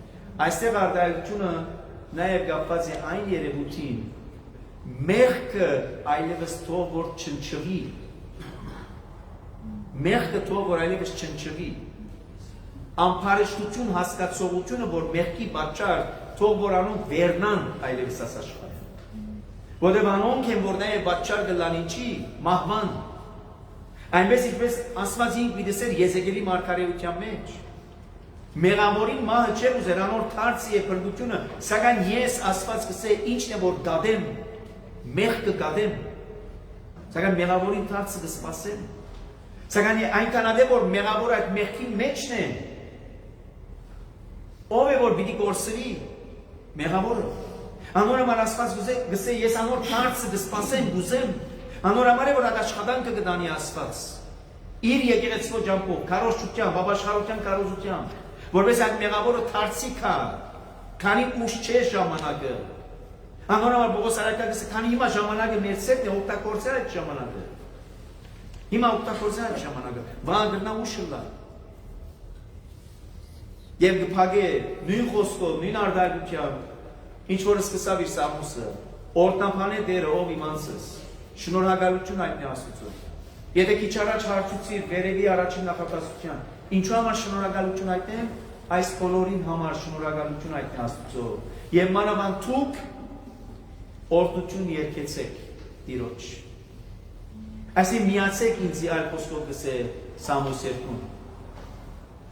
Այստեղ արտահայտությունը նաև կապված է այն երևույթին Մեղքը այլևս թող որ չնչվի Մեղքը թող որ այլևս չնչվի Ամփարեշտություն հասկացողությունը որ մեղքի պատճառ թող որ անոնք վերնան այլևս աշխարհին Որտեղ անոնք են որ նաև պատճառ կլան ինչի մահվան Այնպես ինչպես Աստվածին գիտեսեր Եզեկիելի մարգարեության մեջ Մեղավորին մահը չէ ուզեր անոր թարցի է փրկությունը սակայն ես Աստված կսե ինչն է որ դադեմ Մեղ կգադեմ, սակայն մեղավորին թարցը կսպասեմ, սակայն այնքան ադե որ մեղավոր այդ մեղքի մեջն է, ով է որ պիտի կորսվի, մեղավորը, անոր համար Աստված գսե ես անոր թարցը կսպասեմ, գուզեմ, անոր համար է որ այդ աշխատանքը կդանի Աստված, իր եկեղեցվո ջամփով, քարոզչությամբ, ապաշխարության քարոզությամբ, որպես այդ մեղավորը թարցի կա, քանի ուշ չէ ժամանակը Անոր համար Պողոս առաքյալը գսե քանի հիմա ժամանակը մեր ցերն է օգտագործել այդ ժամանակը Հիմա օգտագործել այդ ժամանակը վան գրնա ուշլա Եվ գփագե նույն խոսքով նույն արտահայտությամբ ինչ որ սկսավ իր Սամոսը, օրտնապան է դերը ով իմանցս, շնորհակալություն հայտնի Աստծո։ Եթե քիչ առաջ հարցուցիր վերևի առաջին նախատեսության, ինչու համար շնորհակալություն հայտնեմ, այս բոլորին համար շնորհակալություն հայտնի Աստծո։ Եվ մանավանդ դուք օրհնություն երգեցեք Տիրոջ։ Այսինքն միացեք ինձ այլ խոսքով գսե Սամոս 2-ում։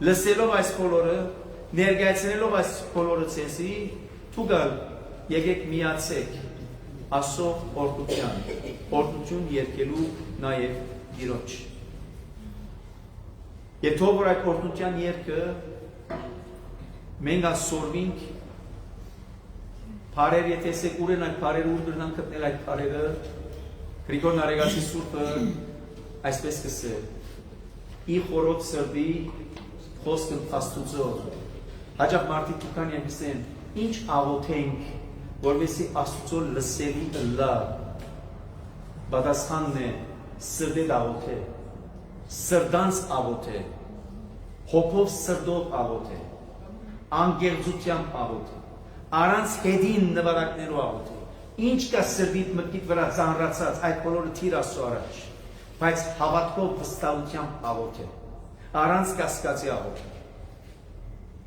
Լսելով այս բոլորը, ներկայացնելով այս բոլորը ցեսի, դուք եկեք միացեք Աստծո օրհնություն երգելու նաև Տիրոջ։ Եվ թող որ այդ օրհնության երգը մենք ասորվինք բարեր եթե սեք ուր են այդ բարերը ուր գրնան գտնել այդ բարերը Գրիգոր Նարեգացի սուրբը այսպես կսե ի խորոտ սրդի խոսքն Աստուծո հաջող մարդիկ դուքան եկսեն ինչ աղոթենք որովհետեւ Աստուծո լսելի լա պատասխանն է սրդի աղոթե սրդանց աղոթե հոգով սրդով աղոթե անգերձությամբ աղոթե առանց հետին նվարակներով աղոթե ինչ կա սրդիդ մտքիդ վրա ծանրացած այդ բոլորը թիր Աստծո առաջ բայց հավատքով վստահությամբ աղոթե առանց կասկածի աղոթե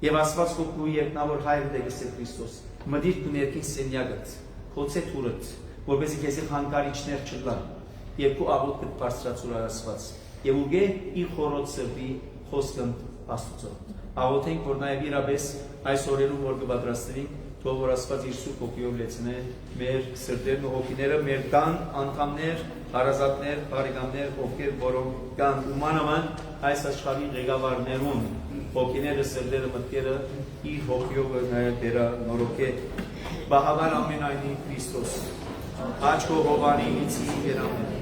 եւ Աստված քո երկնավոր հայրն է գսե Քրիստոս մդիր քո ներքին սենյակդ փոցե թուրդ որովհետեւ քեզ հանկարիչներ չլան եւ քո աղոթքը բարձրացուր Աստված եւ ուգե ի խորոտ սրդի խոսքն Աստծո աղոթենք որ նաեւ իրապես այս օրերում որ կպատրաստվենք թող որ Աստված իր սուրբ հոգիով լեցնե մեր սրտերն ու հոգիները մեր տան անդամներ հարազատներ բարեկամներ ովքեր որոնք կան ու մանավանդ այս աշխարհի ղեկավարներուն հոգիները սրտերը մտքերը իր հոգիով նաեւ դերա նորոգե բահավար ամենայնի Քրիստոս աչքո հովանի ինձի երամեն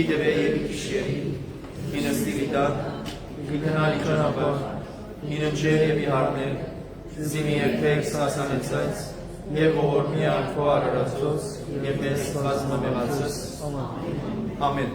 իդվե եւ քիշերի ինստիլիտա գնալի ճանապարհ ինջեր եւ իհարներ զինի երբեք սասանեցած եւ ողորմի արքո արարածոս եւ մեզ բազմամեղացած ամեն